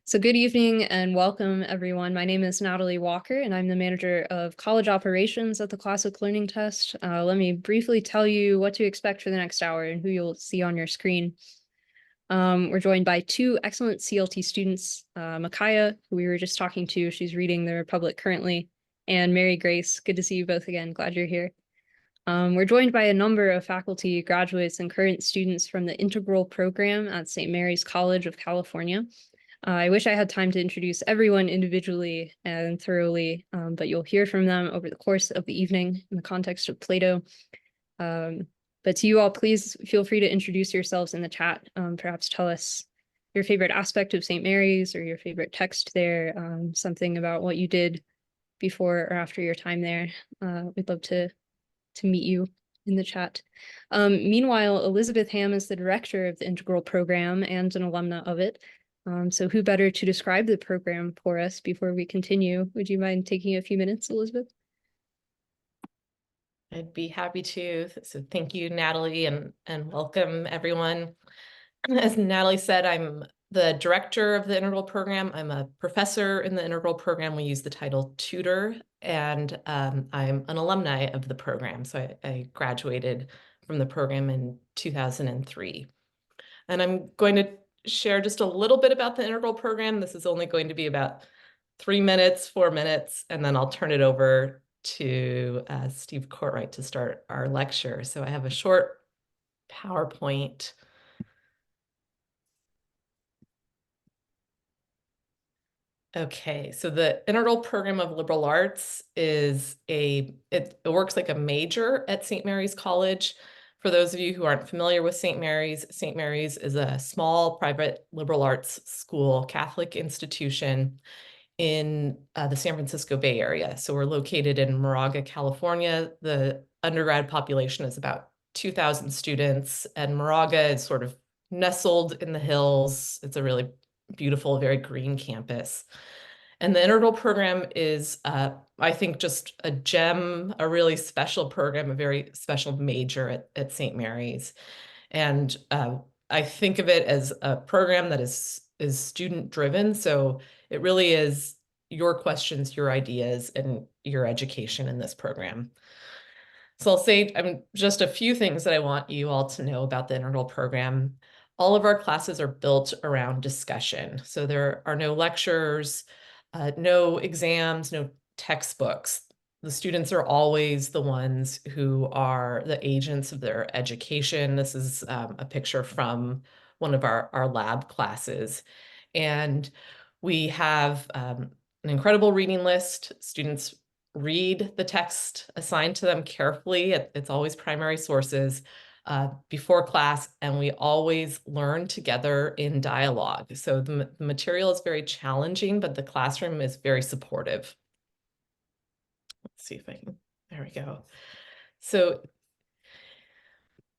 So good evening and welcome, everyone. My name is Natalie Walker, and I'm the manager of college operations at the Classic Learning Test. Let me briefly tell you what to expect for the next hour and who you'll see on your screen. We're joined by two excellent CLT students, Micaiah, who we were just talking to. She's reading The Republic currently, and Mary Grace. Good to see you both again. Glad you're here. We're joined by a number of faculty, graduates, and current students from the Integral program at St. Mary's College of California. I wish I had time to introduce everyone individually and thoroughly, but you'll hear from them over the course of the evening in the context of Plato. But to you all, please feel free to introduce yourselves in the chat. Perhaps tell us your favorite aspect of St. Mary's or your favorite text there, something about what you did before or after your time there. We'd love to meet you in the chat. Meanwhile, Elizabeth Ham is the director of the Integral program and an alumna of it. So who better to describe the program for us before we continue? Would you mind taking a few minutes, Elizabeth? I'd be happy to. So thank you, Natalie, and welcome everyone. As Natalie said, I'm the director of the Integral program. I'm a professor in the Integral program. We use the title tutor, and I'm an alumni of the program. So I graduated from the program in 2003. And I'm going to share just a little bit about the Integral program. This is only going to be about 3 minutes, 4 minutes, and then I'll turn it over to Steve Cortright to start our lecture. So I have a short PowerPoint. Okay, so the Integral Program of Liberal Arts is it works like a major at St. Mary's College. For those of you who aren't familiar with St. Mary's is a small private liberal arts school, Catholic institution in the San Francisco Bay Area. So we're located in Moraga, California. The undergrad population is about 2,000 students, and Moraga is sort of nestled in the hills. It's a really beautiful, very green campus. And the Integral program is, I think, just a gem, a really special program, a very special major at St. Mary's. And I think of it as a program that is student driven. So it really is your questions, your ideas, and your education in this program. So I'll say just a few things that I want you all to know about the Integral program. All of our classes are built around discussion. So there are no lectures, no exams, no textbooks. The students are always the ones who are the agents of their education. This is a picture from one of our lab classes. And we have an incredible reading list. Students read the text assigned to them carefully. It's always primary sources before class, and we always learn together in dialogue. So the material is very challenging, but the classroom is very supportive. Let's see if I can, there we go. So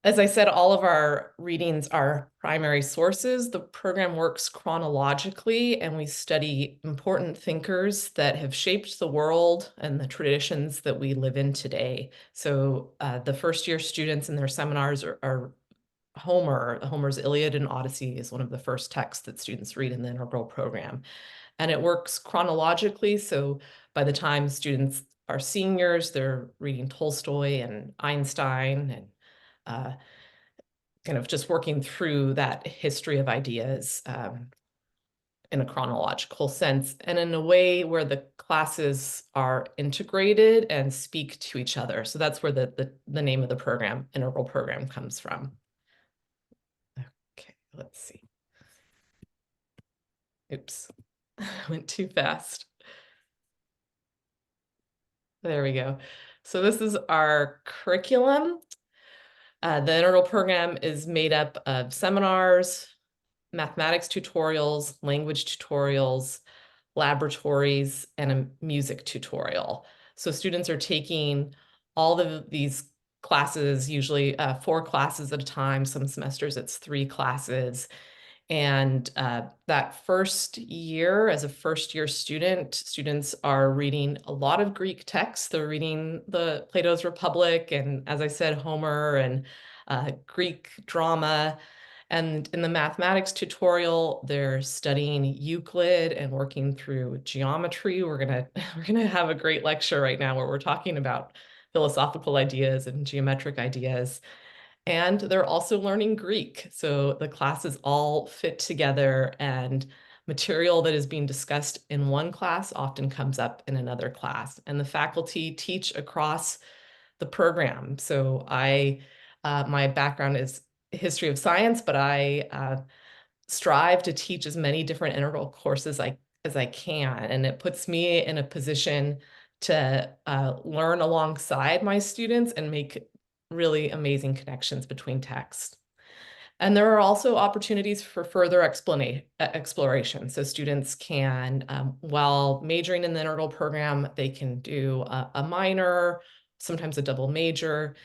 as I said, all of our readings are primary sources. The program works chronologically, and we study important thinkers that have shaped the world and the traditions that we live in today. So the first year students in their seminars are Homer's Iliad and Odyssey is one of the first texts that students read in the Integral program. And it works chronologically. So by the time students are seniors, they're reading Tolstoy and Einstein and kind of just working through that history of ideas in a chronological sense and in a way where the classes are integrated and speak to each other. So that's where the name of the program, Integral program, comes from. Okay, let's see. Oops, went too fast. There we go. So this is our curriculum. The Integral program is made up of seminars, mathematics tutorials, language tutorials, laboratories, and a music tutorial. So students are taking all of these classes, usually 4 classes at a time. Some semesters it's 3 classes. And that first year, as a first-year student, students are reading a lot of Greek texts. They're reading Plato's Republic, and as I said, Homer and Greek drama. And in the mathematics tutorial, they're studying Euclid and working through geometry. We're gonna have a great lecture right now where we're talking about philosophical ideas and geometric ideas. And they're also learning Greek. So the classes all fit together, and material that is being discussed in one class often comes up in another class. And the faculty teach across the program. So my background is history of science, but I strive to teach as many different integral courses as I can. And it puts me in a position to learn alongside my students and make really amazing connections between texts. And there are also opportunities for further exploration. So students can, while majoring in the integral program, they can do a minor, sometimes a double major,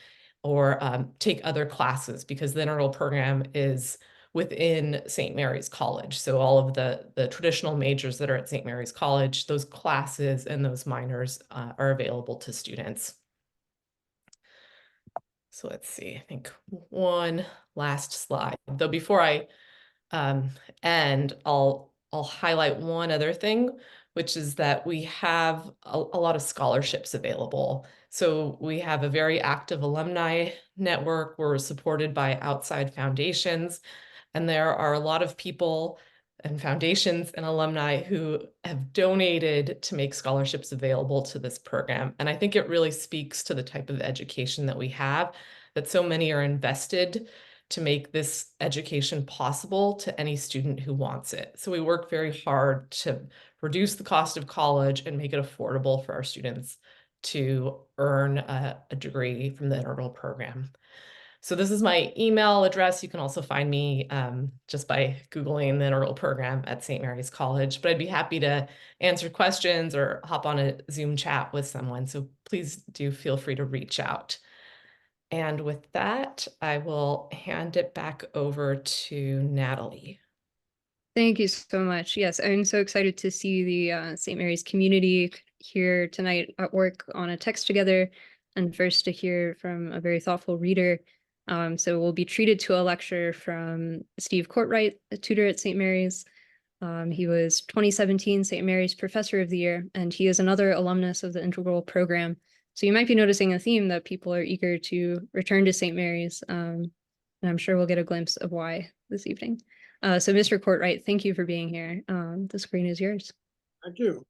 or take other classes, because the integral program is within St. Mary's College. So all of the traditional majors that are at St. Mary's College, those classes and those minors are available to students. So let's see, I think one last slide. Though before I end, I'll highlight one other thing, which is that we have a lot of scholarships available. So we have a very active alumni network. We're supported by outside foundations, and there are a lot of people and foundations and alumni who have donated to make scholarships available to this program. And I think it really speaks to the type of education that we have, that so many are invested to make this education possible to any student who wants it. So we work very hard to reduce the cost of college and make it affordable for our students to earn a degree from the integral program. So this is my email address. You can also find me just by Googling the integral program at St. Mary's College, but I'd be happy to answer questions or hop on a Zoom chat with someone. So please do feel free to reach out. And with that, I will hand it back over to Natalie. Thank you so much. Yes, I'm so excited to see the St. Mary's community here tonight at work on a text together, and first to hear from a very thoughtful reader. So we'll be treated to a lecture from Steve Cortright, a tutor at St. Mary's. He was 2017 St. Mary's Professor of the Year, and he is another alumnus of the integral program. So you might be noticing a theme that people are eager to return to St. Mary's, and I'm sure we'll get a glimpse of why this evening. So Mr. Cortright, thank you for being here. The screen is yours. Thank you.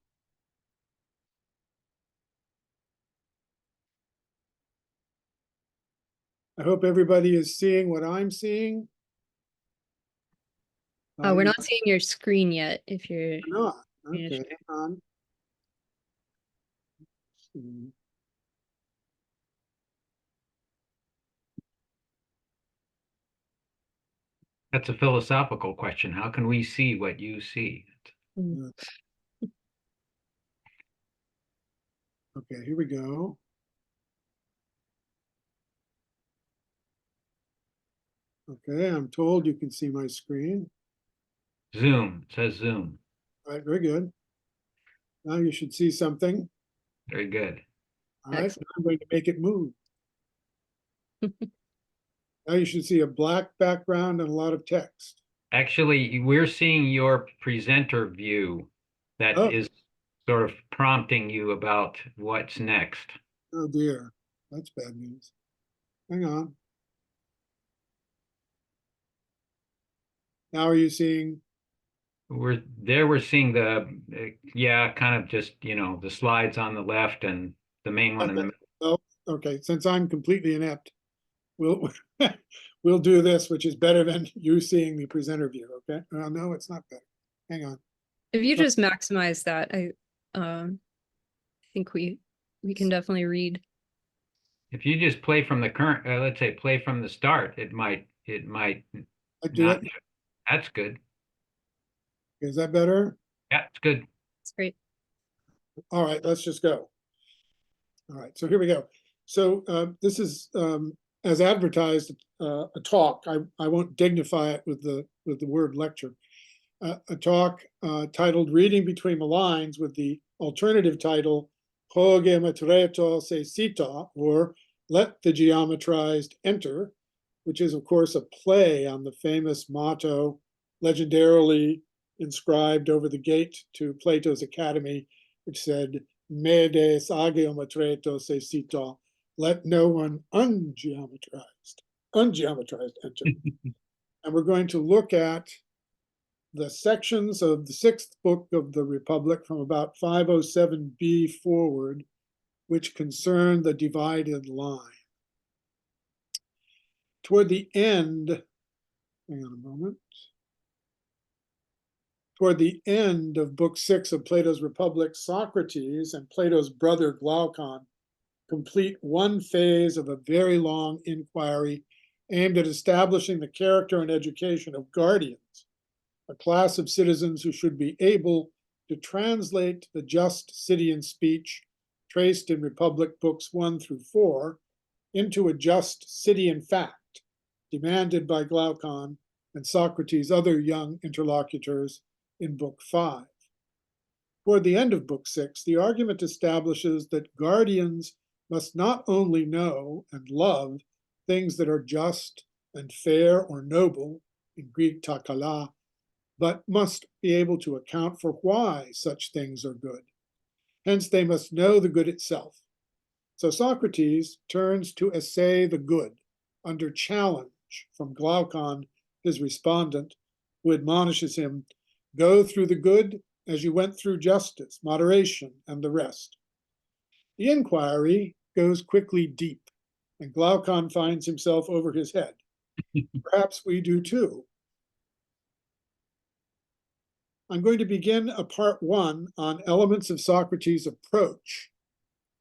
I hope everybody is seeing what I'm seeing. We're not seeing your screen yet, if you're not. Okay, hang on. That's a philosophical question. How can we see what you see? Okay, here we go. Okay, I'm told you can see my screen. Zoom, it says Zoom. All right, very good. Now you should see something. Very good. All right, now I'm going to make it move. Now you should see a black background and a lot of text. Actually, we're seeing your presenter view that is sort of prompting you about what's next. Oh dear, that's bad news. Hang on. Now are you seeing? We're seeing the, yeah, kind of just, you know, the slides on the left and the main one in the middle. Oh, okay, since I'm completely inept, we'll we'll do this, which is better than you seeing the presenter view. Okay, no, it's not better. Hang on. If you just maximize that, I think we can definitely read. If you just play from the current, let's say play from the start, it might I do not. it. That's good. Is that better? Yeah, it's good. It's great. All right, let's just go. All right, so here we go. So this is, as advertised, a talk. I won't dignify it with the word lecture. A talk titled "Reading Between the Lines" with the alternative title "Ho geometreto se cita," or "Let the Geometrized Enter," which is, of course, a play on the famous motto legendarily inscribed over the gate to Plato's Academy, which said, Medes ageometretos esito, let no one ungeometrized enter. And we're going to look at the sections of the 6th book of the Republic from about 507b forward, which concern the divided line. Toward the end, hang on a moment. Toward the end of Book 6 of Plato's Republic, Socrates and Plato's brother Glaucon complete one phase of a very long inquiry aimed at establishing the character and education of guardians, a class of citizens who should be able to translate the just Citian speech traced in Republic books 1 through 4 into a just Citian fact demanded by Glaucon and Socrates' other young interlocutors in Book 5. Toward the end of Book 6, the argument establishes that guardians must not only know and love things that are just and fair or noble, in Greek takala, but must be able to account for why such things are good. Hence, they must know the good itself. So Socrates turns to essay the good under challenge from Glaucon, his respondent, who admonishes him, go through the good as you went through justice, moderation, and the rest. The inquiry goes quickly deep, and Glaucon finds himself over his head. Perhaps we do too. I'm going to begin a part 1 on elements of Socrates' approach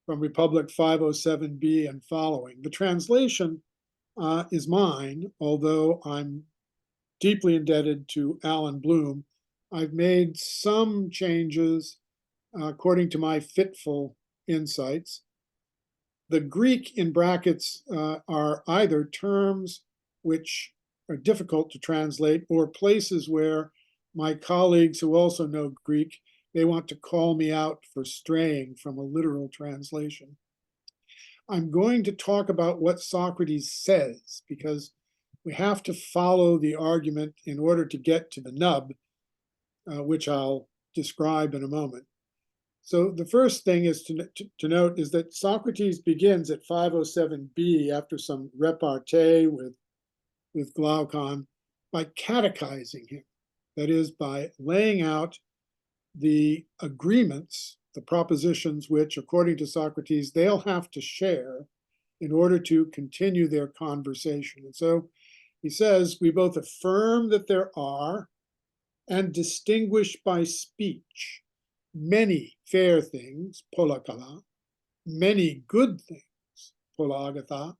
from Republic 507b and following. The translation is mine, although I'm deeply indebted to Alan Bloom. I've made some changes according to my fitful insights. The Greek in brackets are either terms which are difficult to translate or places where my colleagues who also know Greek, they want to call me out for straying from a literal translation. I'm going to talk about what Socrates says because we have to follow the argument in order to get to the nub, which I'll describe in a moment. So the first thing is to note is that Socrates begins at 507b after some repartee with Glaucon by catechizing him. That is, by laying out the agreements, the propositions which, according to Socrates, they'll have to share in order to continue their conversation. And so he says, we both affirm that there are and distinguish by speech many fair things, polakala, many good things, polagatha,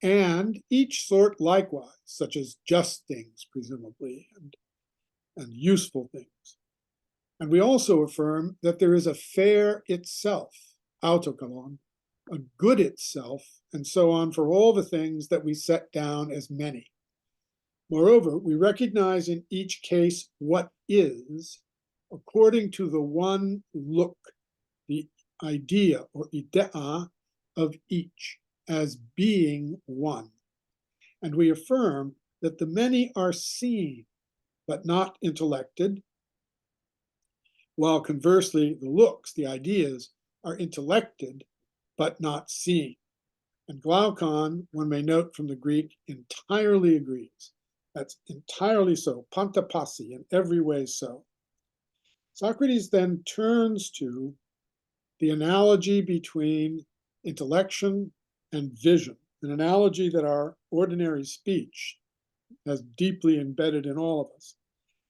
and each sort likewise, such as just things, presumably, and useful things. And we also affirm that there is a fair itself, autokalon, a good itself, and so on for all the things that we set down as many. Moreover, we recognize in each case what is, according to the one look, the idea or idea of each, as being one. And we affirm that the many are seen, but not intellected, while conversely, the looks, the ideas, are intellected, but not seen. And Glaucon, one may note from the Greek, entirely agrees. That's entirely so, pantapasi, in every way so. Socrates then turns to the analogy between intellection and vision, an analogy that our ordinary speech has deeply embedded in all of us,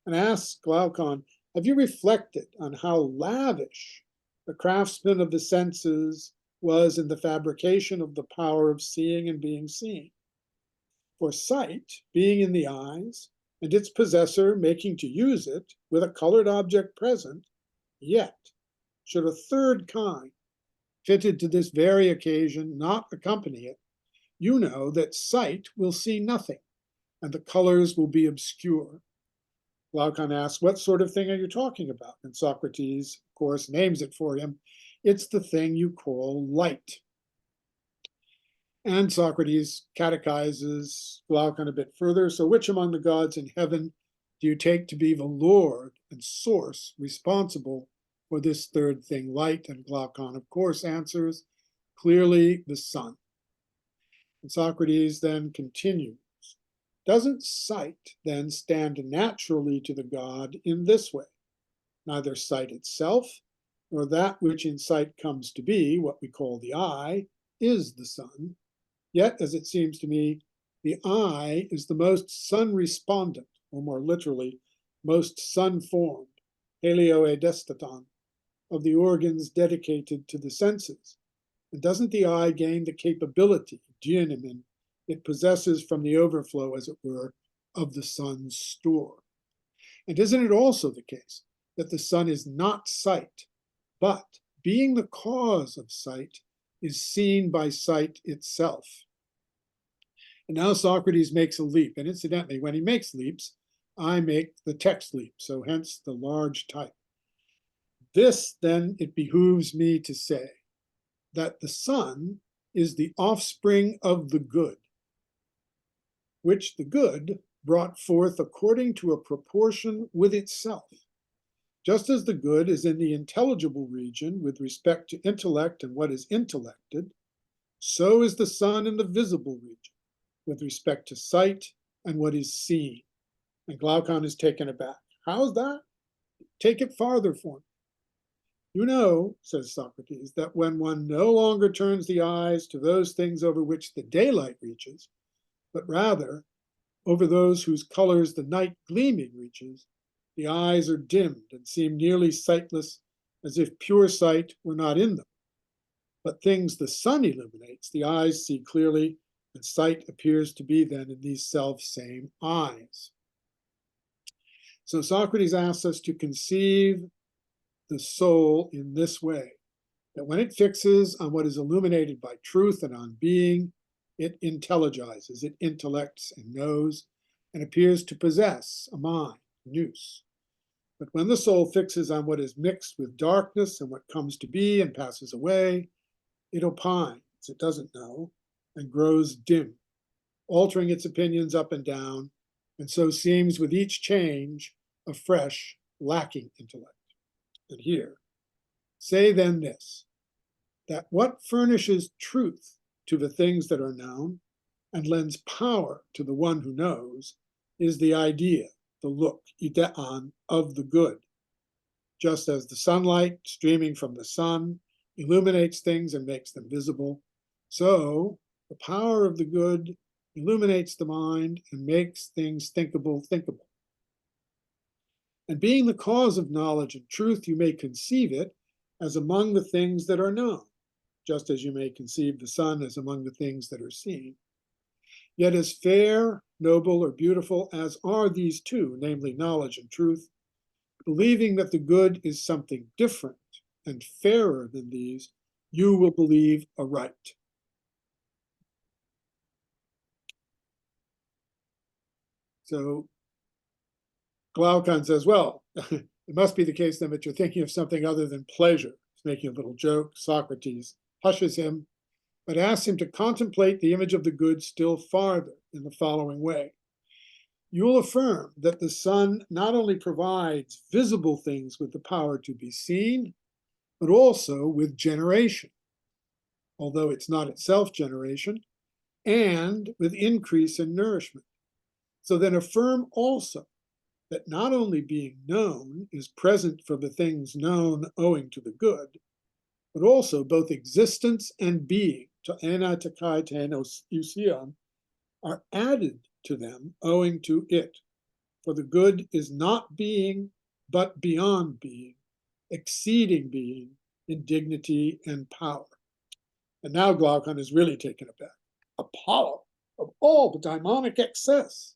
and asks Glaucon, have you reflected on how lavish the craftsman of the senses was in the fabrication of the power of seeing and being seen? For sight, being in the eyes, and its possessor making to use it with a colored object present, yet should a third kind, fitted to this very occasion, not accompany it, you know that sight will see nothing, and the colors will be obscure. Glaucon asks, what sort of thing are you talking about? And Socrates, of course, names it for him. It's the thing you call light. And Socrates catechizes Glaucon a bit further. So which among the gods in heaven do you take to be the Lord and source responsible for this third thing, light? And Glaucon, of course, answers clearly the sun. And Socrates then continues. Doesn't sight then stand naturally to the god in this way? Neither sight itself, nor that which in sight comes to be, what we call the eye, is the sun. Yet, as it seems to me, the eye is the most sun-respondent, or more literally, most sun-formed, helioedestaton, of the organs dedicated to the senses. And doesn't the eye gain the capability, dianomen, it possesses from the overflow, as it were, of the sun's store? And isn't it also the case that the sun is not sight, but, being the cause of sight, is seen by sight itself? And now Socrates makes a leap. And incidentally, when he makes leaps, I make the text leap, so hence the large type. This, then, it behooves me to say that the sun is the offspring of the good, which the good brought forth according to a proportion with itself. Just as the good is in the intelligible region with respect to intellect and what is intellected, so is the sun in the visible region with respect to sight and what is seen. And Glaucon is taken aback. How's that? Take it farther for me. You know, says Socrates, that when one no longer turns the eyes to those things over which the daylight reaches, but rather over those whose colors the night gleaming reaches, the eyes are dimmed and seem nearly sightless, as if pure sight were not in them. But things the sun illuminates, the eyes see clearly, and sight appears to be then in these self-same eyes. So Socrates asks us to conceive the soul in this way, that when it fixes on what is illuminated by truth and on being, it intelligizes, it intellects and knows, and appears to possess a mind, nous. But when the soul fixes on what is mixed with darkness and what comes to be and passes away, it opines, it doesn't know, and grows dim, altering its opinions up and down, and so seems with each change afresh lacking intellect. And here, say then this, that what furnishes truth to the things that are known and lends power to the one who knows is the idea, the look, ideon, of the good. Just as the sunlight streaming from the sun illuminates things and makes them visible, so the power of the good illuminates the mind and makes things thinkable. And being the cause of knowledge and truth, you may conceive it as among the things that are known, just as you may conceive the sun as among the things that are seen. Yet as fair, noble, or beautiful as are these two, namely knowledge and truth, believing that the good is something different and fairer than these, you will believe aright. So Glaucon says, well, it must be the case then that you're thinking of something other than pleasure. He's making a little joke. Socrates hushes him, but asks him to contemplate the image of the good still farther in the following way. You will affirm that the sun not only provides visible things with the power to be seen, but also with generation, although it's not itself generation, and with increase in nourishment. So then affirm also that not only being known is present for the things known owing to the good, but also both existence and being, to anatai tenos usion, are added to them owing to it. For the good is not being, but beyond being, exceeding being in dignity and power. And now Glaucon is really taken aback. Apollo, of all the daimonic excess.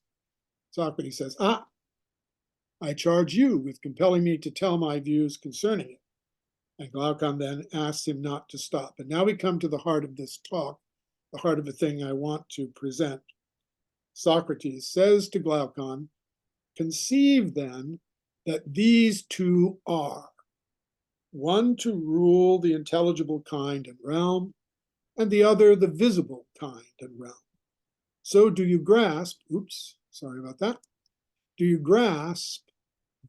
Socrates says, I charge you with compelling me to tell my views concerning it. And Glaucon then asks him not to stop. And now we come to the heart of this talk, the heart of the thing I want to present. Socrates says to Glaucon, conceive then that these two are, one to rule the intelligible kind and realm, and the other the visible kind and realm. So do you grasp, oops, sorry about that. Do you grasp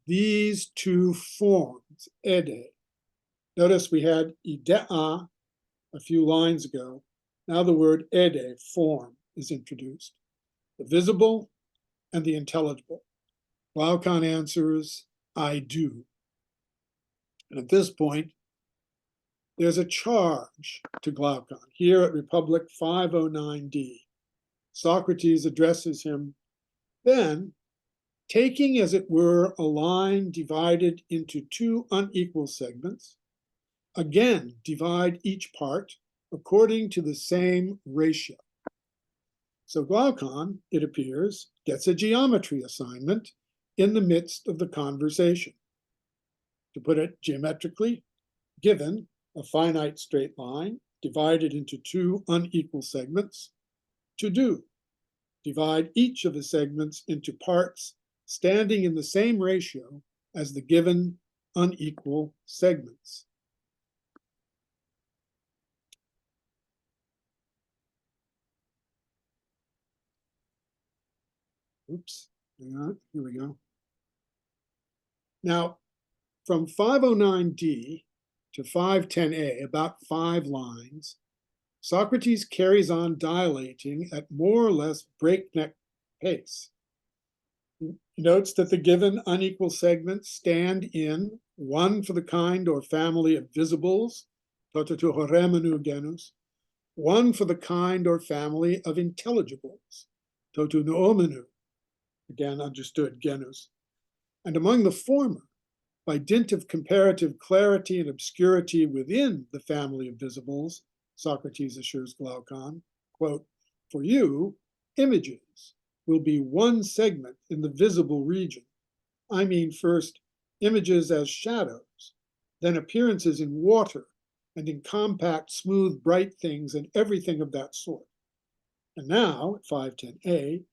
these two forms, ede? Notice we had idea a few lines ago. Now the word ede, form, is introduced. The visible and the intelligible. Glaucon answers, I do. And at this point, there's a charge to Glaucon. Here at Republic 509D, Socrates addresses him, then, taking as it were a line divided into two unequal segments, again divide each part according to the same ratio. So Glaucon, it appears, gets a geometry assignment in the midst of the conversation. To put it geometrically, given a finite straight line divided into two unequal segments, to do, divide each of the segments into parts standing in the same ratio as the given unequal segments. Oops, hang on, here we go. Now, from 509D to 510A, about 5 lines, Socrates carries on dilating at more or less breakneck pace. He notes that the given unequal segments stand in one for the kind or family of visibles, toto to horemenu genus, one for the kind or family of intelligibles, toto noomenu, again understood genus, and among the former, by dint of comparative clarity and obscurity within the family of visibles, Socrates assures Glaucon, quote, for you, images will be one segment in the visible region. I mean, first, images as shadows, then appearances in water and in compact, smooth, bright things and everything of that sort. And now, at 510a,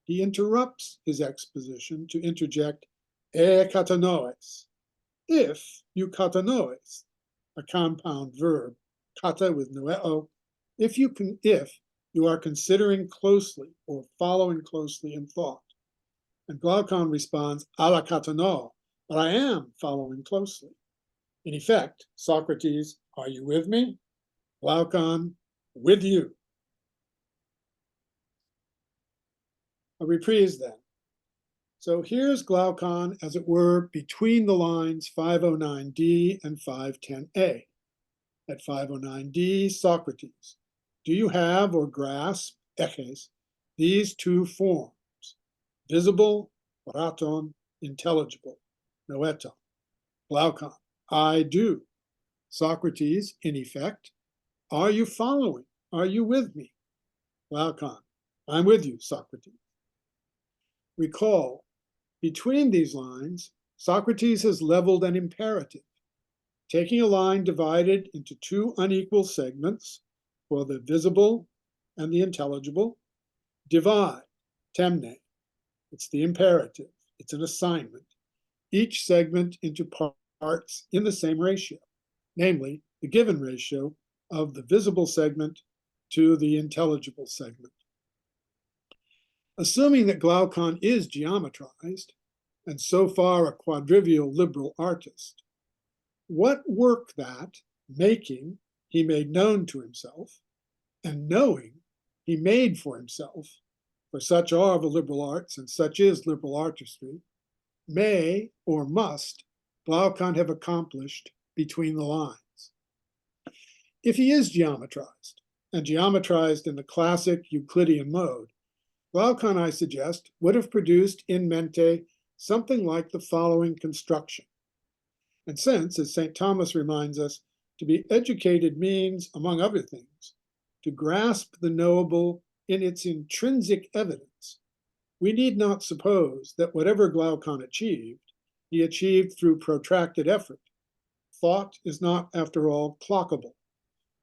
he interrupts his exposition to interject katanoes, if you katanoes, a compound verb, kata with noeo, if you are considering closely or following closely in thought. And Glaucon responds, ala katano, but I am following closely. In effect, Socrates, are you with me? Glaucon, with you. A reprise then. So here's Glaucon, as it were, between the lines 509D and 510A. At 509D, Socrates, do you have or grasp, eches, these two forms, visible, oraton, intelligible, noeton? Glaucon, I do. Socrates, in effect, are you following? Are you with me? Glaucon, I'm with you, Socrates. Recall, between these lines, Socrates has leveled an imperative, taking a line divided into two unequal segments for the visible and the intelligible. Divide, temne, it's the imperative, it's an assignment, each segment into parts in the same ratio, namely the given ratio of the visible segment to the intelligible segment. Assuming that Glaucon is geometrized, and so far a quadrivial liberal artist, what work that, making, he made known to himself, and knowing, he made for himself, for such are the liberal arts and such is liberal artistry, may or must Glaucon have accomplished between the lines. If he is geometrized, and geometrized in the classic Euclidean mode, Glaucon, I suggest, would have produced in mente something like the following construction. And since, as St. Thomas reminds us, to be educated means, among other things, to grasp the knowable in its intrinsic evidence, we need not suppose that whatever Glaucon achieved, he achieved through protracted effort. Thought is not, after all, clockable.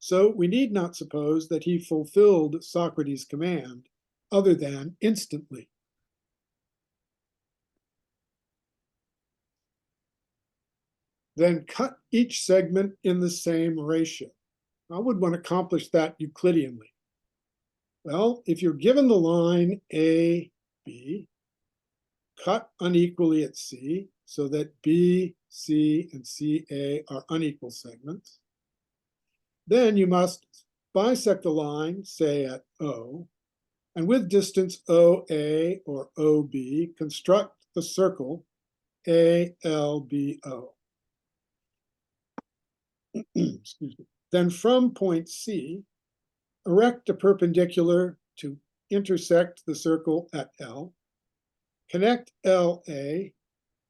So we need not suppose that he fulfilled Socrates' command other than instantly. Then cut each segment in the same ratio. How would one accomplish that Euclideanly? Well, if you're given the line AB, cut unequally at C, so that B, C, and CA are unequal segments, then you must bisect the line, say at O, and with distance OA or OB, construct the circle ALBO. Excuse me. Then from point C, erect a perpendicular to intersect the circle at L, connect LA,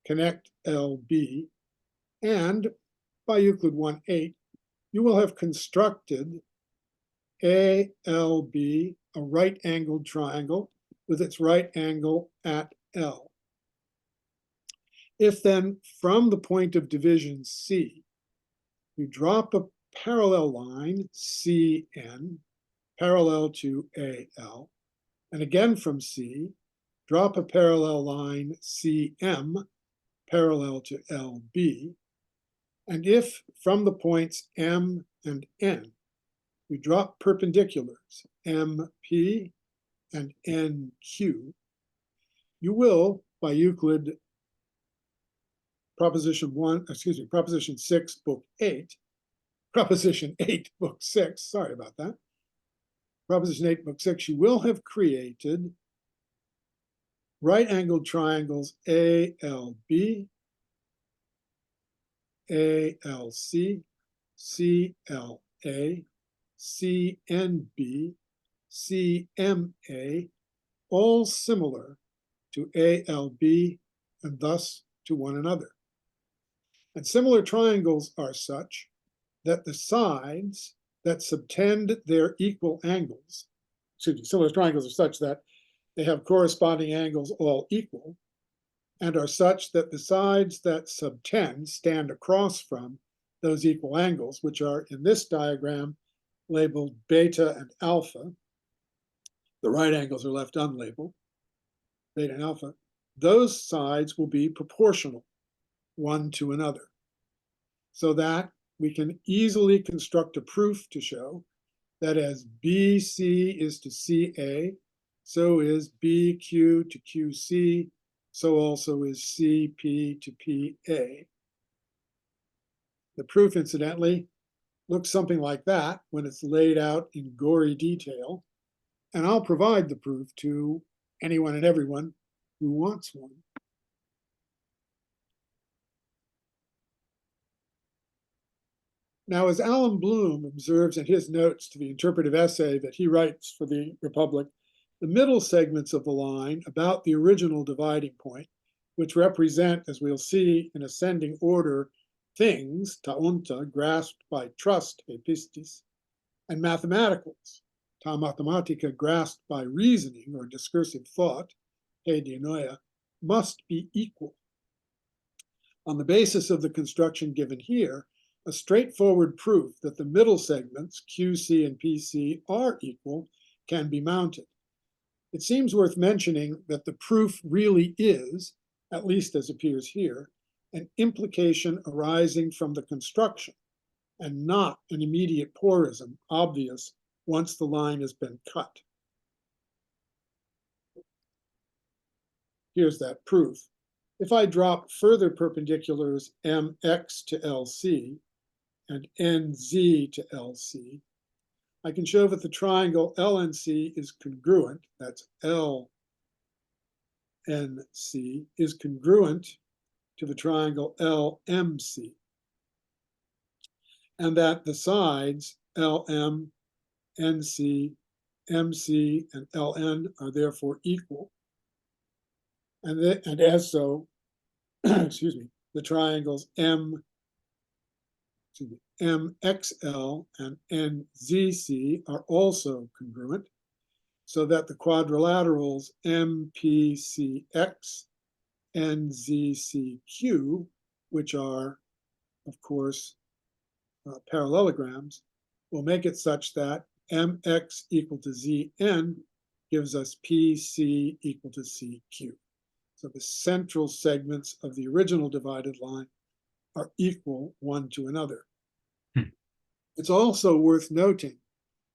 connect LB, and by Euclid 1:8, you will have constructed ALB, a right-angled triangle with its right angle at L. If then from the point of division C, you drop a parallel line CN parallel to AL, and again from C, drop a parallel line CM parallel to LB, and if from the points M and N, we drop perpendiculars MP and NQ, you will, by Euclid Proposition 6, Book 8, Proposition 8, Book 6, sorry about that. Proposition 8, Book 6, you will have created right-angled triangles ALB, ALC, CLA, CNB, CMA, all similar to ALB and thus to one another. And similar triangles are such that the sides that subtend their equal angles, similar triangles are such that they have corresponding angles all equal, and are such that the sides that subtend stand across from those equal angles, which are in this diagram labeled beta and alpha. The right angles are left unlabeled, beta and alpha. Those sides will be proportional one to another, so that we can easily construct a proof to show that as BC is to CA, so is BQ to QC, so also is CP to PA. The proof, incidentally, looks something like that when it's laid out in gory detail, and I'll provide the proof to anyone and everyone who wants one. Now, as Alan Bloom observes in his notes to the interpretive essay that he writes for the Republic, the middle segments of the line about the original dividing point, which represent, as we'll see in ascending order, things, taunta, grasped by trust, epistis, and mathematicals, ta mathematica, grasped by reasoning or discursive thought, he dianoia, must be equal. On the basis of the construction given here, a straightforward proof that the middle segments, QC and PC, are equal can be mounted. It seems worth mentioning that the proof really is, at least as appears here, an implication arising from the construction, and not an immediate porism obvious once the line has been cut. Here's that proof. If I drop further perpendiculars MX to LC and NZ to LC, I can show that the triangle LNC is congruent, that's LNC, is congruent to the triangle LMC, and that the sides LM, NC, MC, and LN are therefore equal. And as so, excuse me, the triangles MXL and NZC are also congruent, so that the quadrilaterals MPCX and NZCQ, which are, of course, parallelograms, will make it such that MX equal to ZN gives us PC equal to CQ. So the central segments of the original divided line are equal one to another. It's also worth noting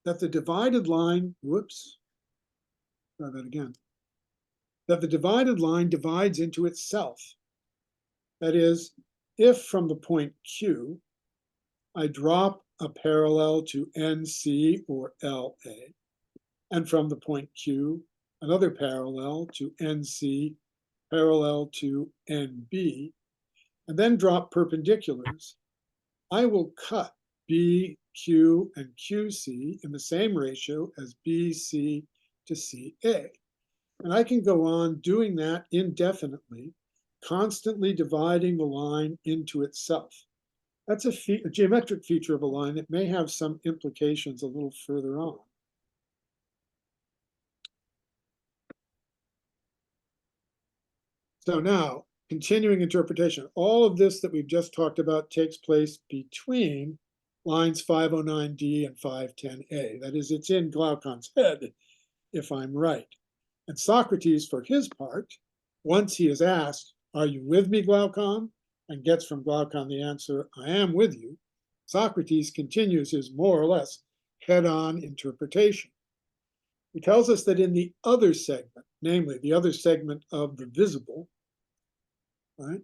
that the divided line, whoops, try that again, that the divided line divides into itself. That is, if from the point Q, I drop a parallel to NC or LA, and from the point Q, another parallel to NC parallel to NB, and then drop perpendiculars, I will cut B, Q, and QC in the same ratio as BC to CA. And I can go on doing that indefinitely, constantly dividing the line into itself. That's a geometric feature of a line that may have some implications a little further on. So now, continuing interpretation. All of this that we've just talked about takes place between lines 509D and 510A. That is, it's in Glaucon's head, if I'm right. And Socrates, for his part, once he is asked, "Are you with me, Glaucon?" and gets from Glaucon the answer, "I am with you," Socrates continues his more or less head-on interpretation. He tells us that in the other segment, namely the other segment of the visible, right,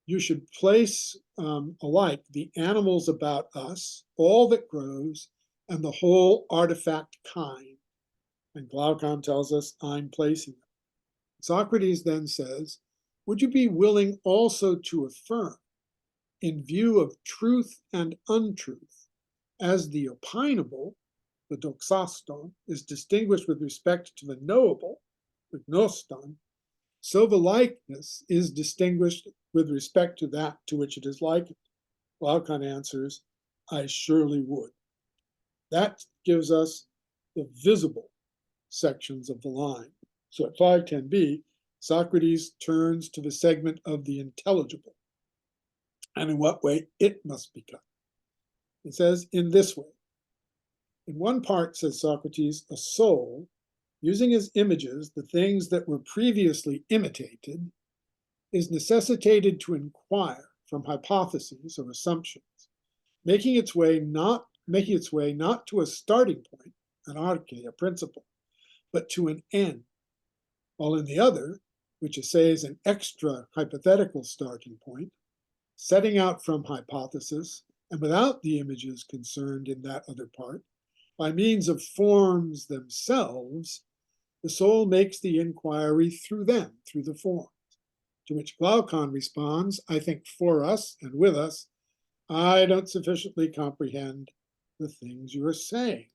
you should place alike the animals about us, all that grows, and the whole artifact kind. And Glaucon tells us, I'm placing them. Socrates then says, would you be willing also to affirm, in view of truth and untruth, as the opinable, the doxaston, is distinguished with respect to the knowable, the gnoston, so the likeness is distinguished with respect to that to which it is likened? Glaucon answers, I surely would. That gives us the visible sections of the line. So at 510b, Socrates turns to the segment of the intelligible, and in what way it must be cut. He says, in this way. In one part, says Socrates, a soul, using as images the things that were previously imitated, is necessitated to inquire from hypotheses or assumptions, making its way not to a starting point, an arche, a principle, but to an end, while in the other, which essays an extra hypothetical starting point, setting out from hypothesis and without the images concerned in that other part, by means of forms themselves, the soul makes the inquiry through them, through the forms, to which Glaucon responds, I think for us and with us, I don't sufficiently comprehend the things you are saying.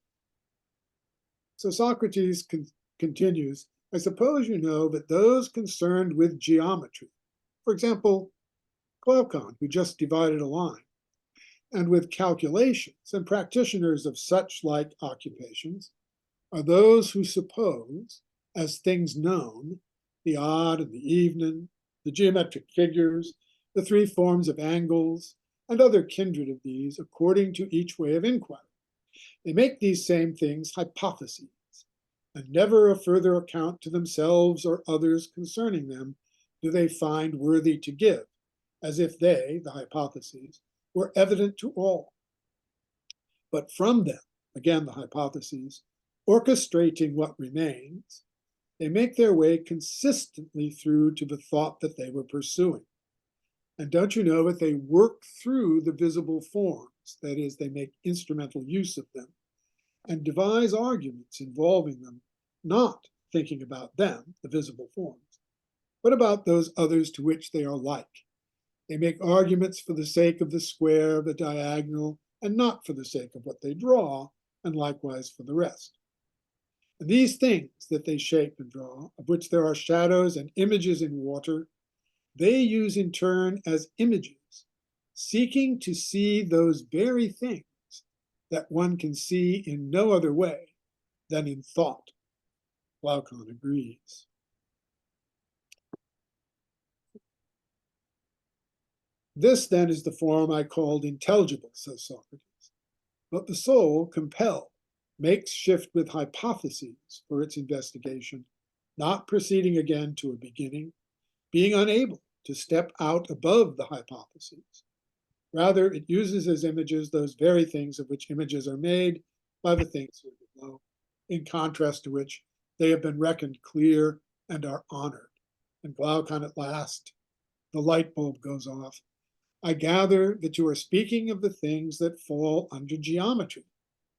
So Socrates continues, I suppose you know that those concerned with geometry, for example, Glaucon, who just divided a line, and with calculations and practitioners of such like occupations, are those who suppose, as things known, the odd and the even, the geometric figures, the three forms of angles, and other kindred of these according to each way of inquiry. They make these same things hypotheses, and never a further account to themselves or others concerning them do they find worthy to give, as if they, the hypotheses, were evident to all. But from them, again the hypotheses, orchestrating what remains, they make their way consistently through to the thought that they were pursuing. And don't you know that they work through the visible forms, that is, they make instrumental use of them, and devise arguments involving them, not thinking about them, the visible forms, but about those others to which they are like. They make arguments for the sake of the square, the diagonal, and not for the sake of what they draw, and likewise for the rest. And these things that they shape and draw, of which there are shadows and images in water, they use in turn as images, seeking to see those very things that one can see in no other way than in thought. Glaucon agrees. This then is the form I called intelligible, says Socrates. But the soul, compelled, makes shift with hypotheses for its investigation, not proceeding again to a beginning, being unable to step out above the hypotheses. Rather, it uses as images those very things of which images are made by the things here below, in contrast to which they have been reckoned clear and are honored. And Glaucon at last, the light bulb goes off. I gather that you are speaking of the things that fall under geometry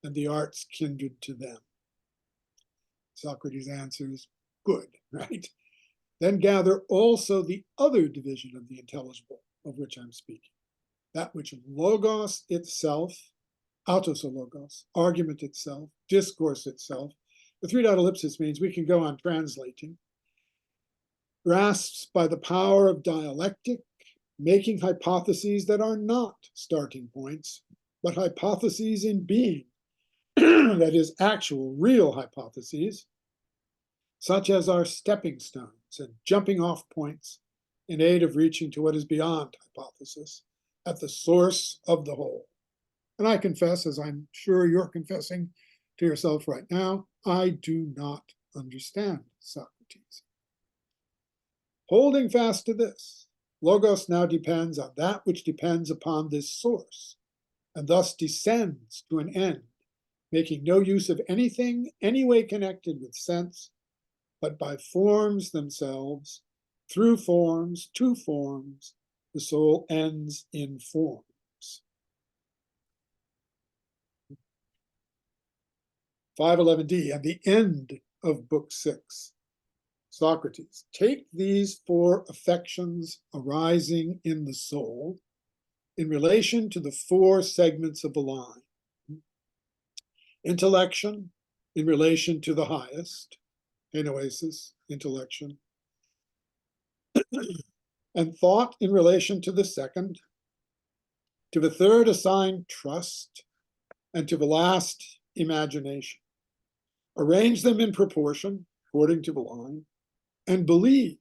and the arts kindred to them. Socrates answers, good, right? Then gather also the other division of the intelligible of which I'm speaking, that which logos itself, autosologos, argument itself, discourse itself. The three-dot ellipsis means we can go on translating. Grasps by the power of dialectic, making hypotheses that are not starting points, but hypotheses in being, that is, actual, real hypotheses, such as are stepping stones and jumping off points in aid of reaching to what is beyond hypothesis, at the source of the whole. And I confess, as I'm sure you're confessing to yourself right now, I do not understand Socrates. Holding fast to this, logos now depends on that which depends upon this source, and thus descends to an end, making no use of anything any way connected with sense, but by forms themselves, through forms, to forms, the soul ends in forms. 511d, at the end of Book 6, Socrates, take these four affections arising in the soul in relation to the four segments of the line. Intellection in relation to the highest, enoesis, intellection, and thought in relation to the second, to the third assign trust, and to the last imagination. Arrange them in proportion, according to the line, and believe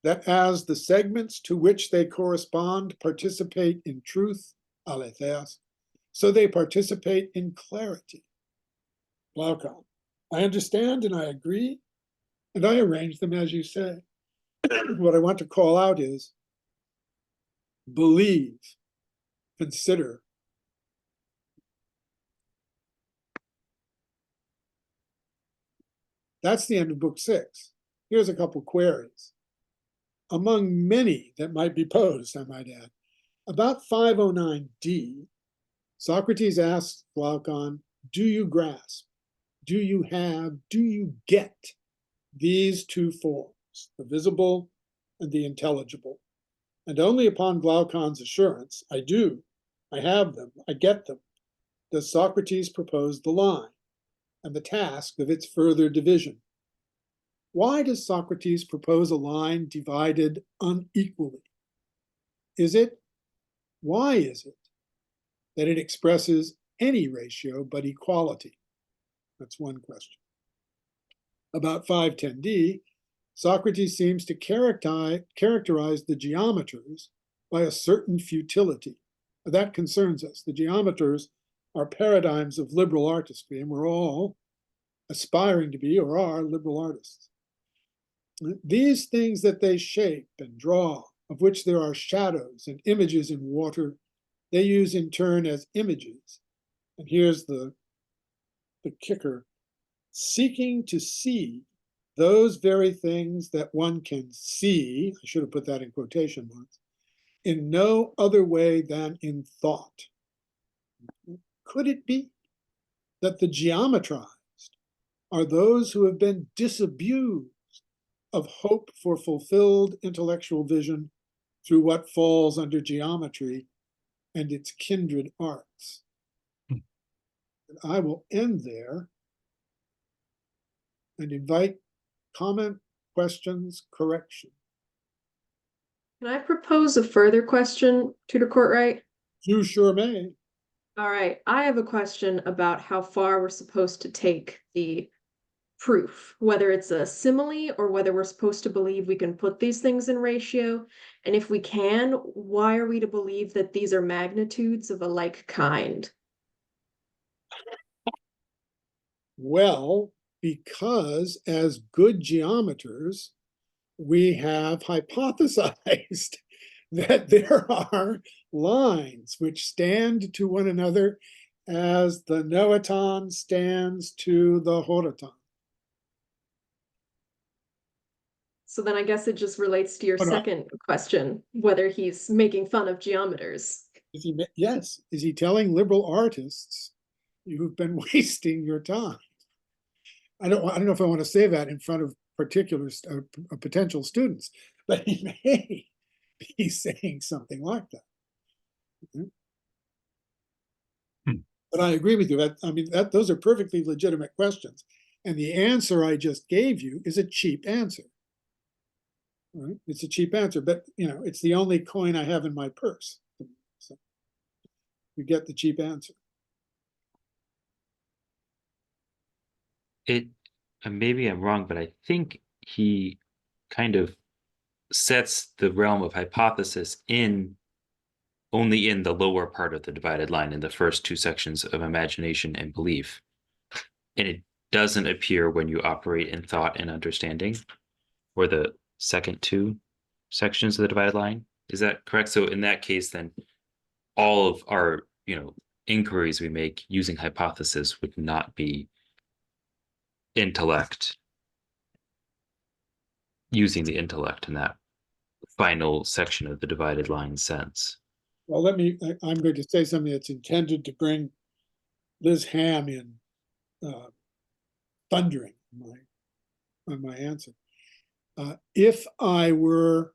that as the segments to which they correspond participate in truth, aletheas, so they participate in clarity. Glaucon, I understand and I agree, and I arrange them as you say. What I want to call out is believe, consider. That's the end of Book 6. Here's a couple queries. Among many that might be posed, I might add, about 509d, Socrates asks Glaucon, do you grasp, do you have, do you get these two forms, the visible and the intelligible? And only upon Glaucon's assurance, I do, I have them, I get them, does Socrates propose the line and the task of its further division. Why does Socrates propose a line divided unequally? Why is it that it expresses any ratio but equality? That's one question. About 510d, Socrates seems to characterize the geometers by a certain futility. That concerns us. The geometers are paradigms of liberal artistry, and we're all aspiring to be or are liberal artists. These things that they shape and draw, of which there are shadows and images in water, they use in turn as images. And here's the kicker, seeking to see those very things that one can see, I should have put that in quotation marks, in no other way than in thought. Could it be that the geometrized are those who have been disabused of hope for fulfilled intellectual vision through what falls under geometry and its kindred arts? And I will end there and invite comment, questions, correction. Can I propose a further question, Tutor Cortright? You sure may. All right, I have a question about how far we're supposed to take the proof, whether it's a simile or whether we're supposed to believe we can put these things in ratio. And if we can, why are we to believe that these are magnitudes of a like kind? Well, because as good geometers, we have hypothesized that there are lines which stand to one another as the noaton stands to the horaton. So then I guess it just relates to your Oh, no. second question, whether he's making fun of geometers. Yes, is he telling liberal artists you've been wasting your time? I don't know if I want to say that in front of potential students, but he may be saying something like that. But I agree with you. Those are perfectly legitimate questions, and the answer I just gave you is a cheap answer. Right? It's a cheap answer, but it's the only coin I have in my purse. So you get the cheap answer. Maybe I'm wrong, but I think he kind of sets the realm of hypothesis only in the lower part of the divided line, in the first two sections of imagination and belief. And it doesn't appear when you operate in thought and understanding, or the second two sections of the divided line. Is that correct? So in that case, then all of our, inquiries we make using hypothesis would not be intellect, using the intellect in that final section of the divided line sense. Well, I'm going to say something that's intended to bring Liz Ham in thundering on my answer. If I were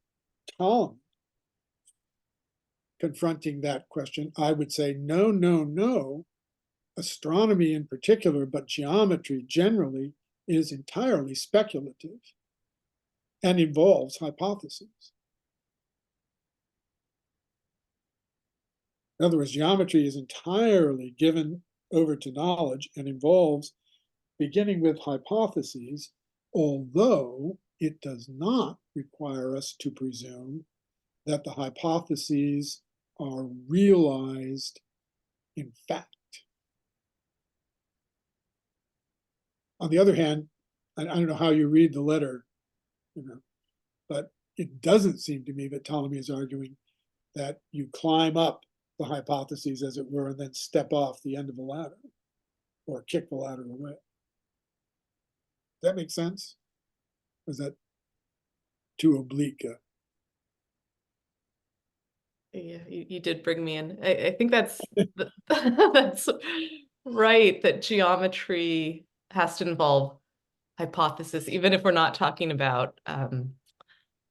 Ptolemy confronting that question, I would say, no, no, no. Astronomy in particular, but geometry generally, is entirely speculative and involves hypotheses. In other words, geometry is entirely given over to knowledge and involves beginning with hypotheses, although it does not require us to presume that the hypotheses are realized in fact. On the other hand, I don't know how you read the letter, but it doesn't seem to me that Ptolemy is arguing that you climb up the hypotheses, as it were, and then step off the end of the ladder or kick the ladder away. Does that make sense? Or is that too oblique? Yeah, you did bring me in. I think that's that's right, that geometry has to involve hypothesis, even if we're not talking about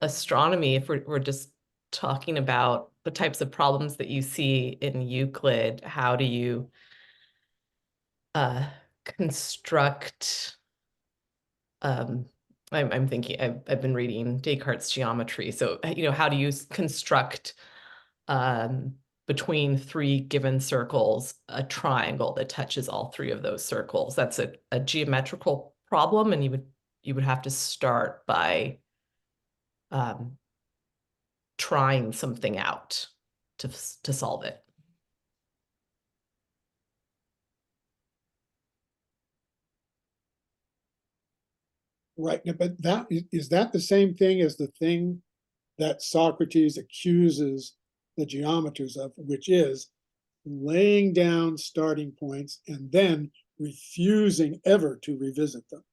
astronomy, if we're just talking about the types of problems that you see in Euclid. How do you construct I'm thinking, I've been reading Descartes' geometry. So, how do you construct between three given circles a triangle that touches all three of those circles? That's a geometrical problem, and you would have to start by trying something out to solve it. Right, but is that the same thing as the thing that Socrates accuses the geometers of, which is laying down starting points and then refusing ever to revisit them?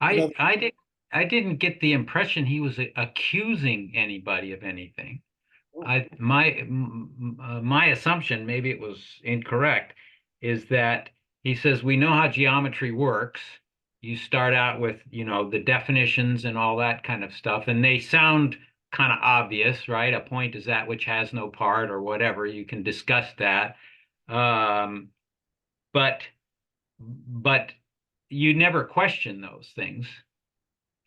I didn't get the impression he was accusing anybody of anything. My assumption, maybe it was incorrect, is that he says we know how geometry works. You start out with, the definitions and all that kind of stuff, and they sound kind of obvious, right? A point is that which has no part, or whatever. You can discuss that. But you never question those things.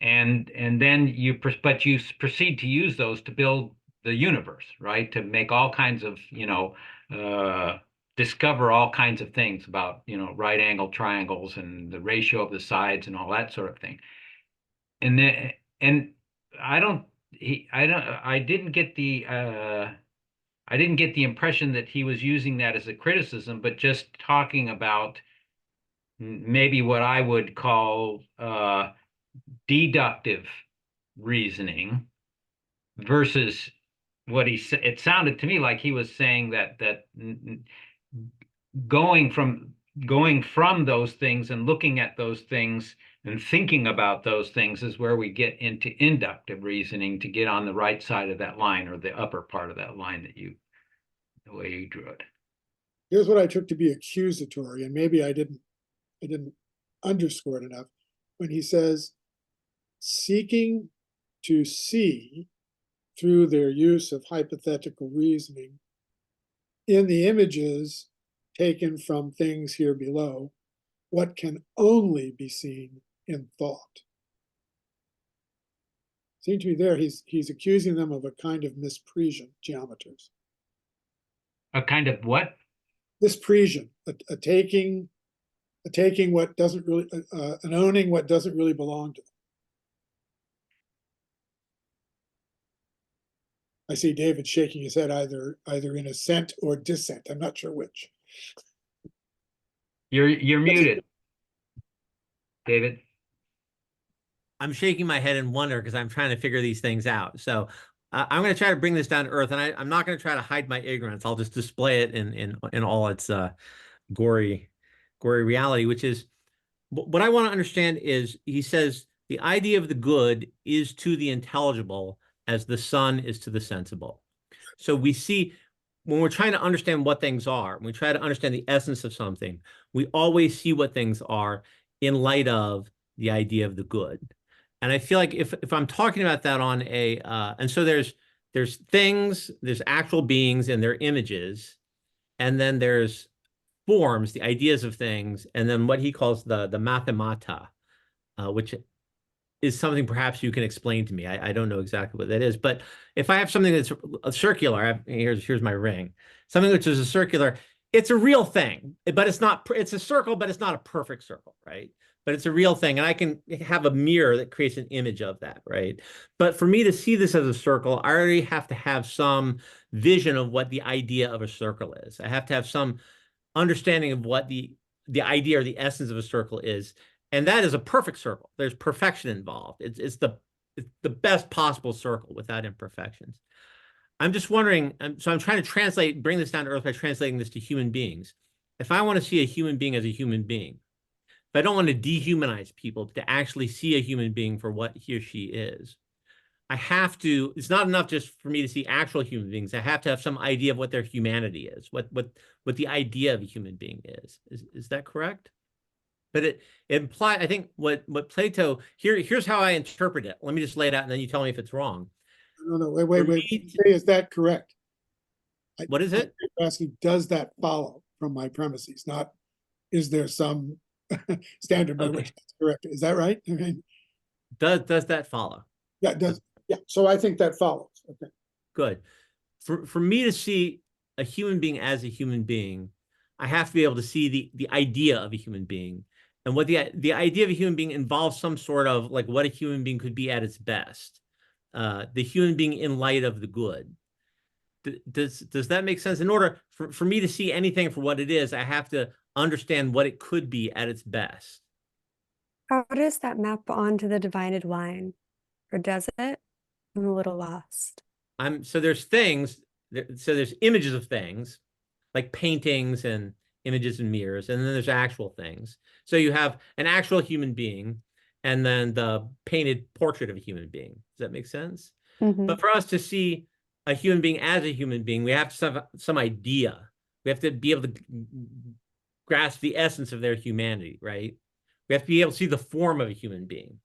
And then you proceed to use those to build the universe, right? To make all kinds of, discover all kinds of things about, right angle triangles and the ratio of the sides and all that sort of thing. And then, and I didn't get the impression that he was using that as a criticism, but just talking about maybe what I would call deductive reasoning versus what he said, it sounded to me like he was saying that going from those things and looking at those things and thinking about those things is where we get into inductive reasoning to get on the right side of that line, or the upper part of that line the way you drew it. Here's what I took to be accusatory, and maybe I didn't underscore it enough. When he says, seeking to see through their use of hypothetical reasoning in the images taken from things here below, what can only be seen in thought. Seems to me there he's accusing them of a kind of mispresion, geometers. A kind of what? Mispresion, a taking what doesn't really, an owning what doesn't really belong to them. I see David shaking his head either in assent or dissent. I'm not sure which. You're muted, David. I'm shaking my head in wonder because I'm trying to figure these things out. So I'm going to try to bring this down to earth, and I'm not going to try to hide my ignorance. I'll just display it in all its gory reality, which is what I want to understand is, he says the idea of the good is to the intelligible as the sun is to the sensible. So we see, when we're trying to understand what things are, when we try to understand the essence of something, we always see what things are in light of the idea of the good. And I feel like if I'm talking about that on a, and so there's things, there's actual beings and their images, and then there's forms, the ideas of things, and then what he calls the mathemata, which is something perhaps you can explain to me. I don't know exactly what that is, but if I have something that's a circular, here's my ring, something which is a circular, it's a real thing, but it's not, it's a circle, but it's not a perfect circle, right? But it's a real thing, and I can have a mirror that creates an image of that, right? But for me to see this as a circle, I already have to have some vision of what the idea of a circle is. I have to have some understanding of what the idea or the essence of a circle is. And that is a perfect circle. There's perfection involved. It's the best possible circle without imperfections. I'm just wondering, so I'm trying to bring this down to earth by translating this to human beings. If I want to see a human being as a human being, if I don't want to dehumanize people, to actually see a human being for what he or she is, I have to, it's not enough just for me to see actual human beings. I have to have some idea of what their humanity is, what the idea of a human being is. Is that correct? But it implies, I think what Plato, here's how I interpret it. Let me just lay it out and then you tell me if it's wrong. No, wait. Is that correct? What is it? I'm asking, does that follow from my premises? Not, is there some standard by which that's correct? Is that right? I mean, does that follow? Yeah, it does. Yeah, so I think that follows. Okay. Good. For me to see a human being as a human being, I have to be able to see the idea of a human being. And what the idea of a human being involves some sort of like what a human being could be at its best. The human being in light of the good. Does that make sense? In order for me to see anything for what it is, I have to understand what it could be at its best. How does that map onto the divided line? Or does it? I'm a little lost. So there's things, so there's images of things, like paintings and images and mirrors, and then there's actual things. So you have an actual human being, and then the painted portrait of a human being. Does that make sense? Mm-hmm. But for us to see a human being as a human being, we have to have some idea. We have to be able to grasp the essence of their humanity, right? We have to be able to see the form of a human being.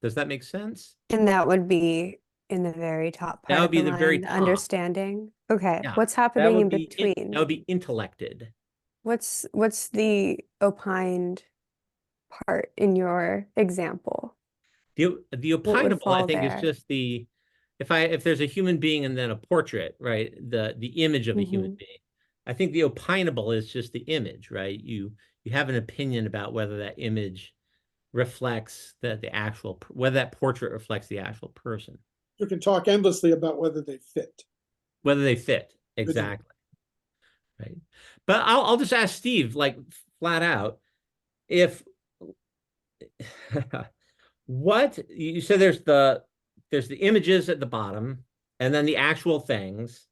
Does that make sense? And that would be in the very top part That would of be the the very line, top. understanding. Okay, Yeah, what's that happening would in be between? that would be intellected. What's the opined part in your example? The opinable, I fall think, there? is just the if there's a human being and then a portrait, right? The image of a human being. I think the opinable is just the image, right? You have an opinion about whether that image reflects the actual, whether that portrait reflects the actual person. You can talk endlessly about whether they fit. Whether they fit, exactly. Right. But I'll just ask Steve, like flat out, if what you said, there's the images at the bottom, and then the actual things,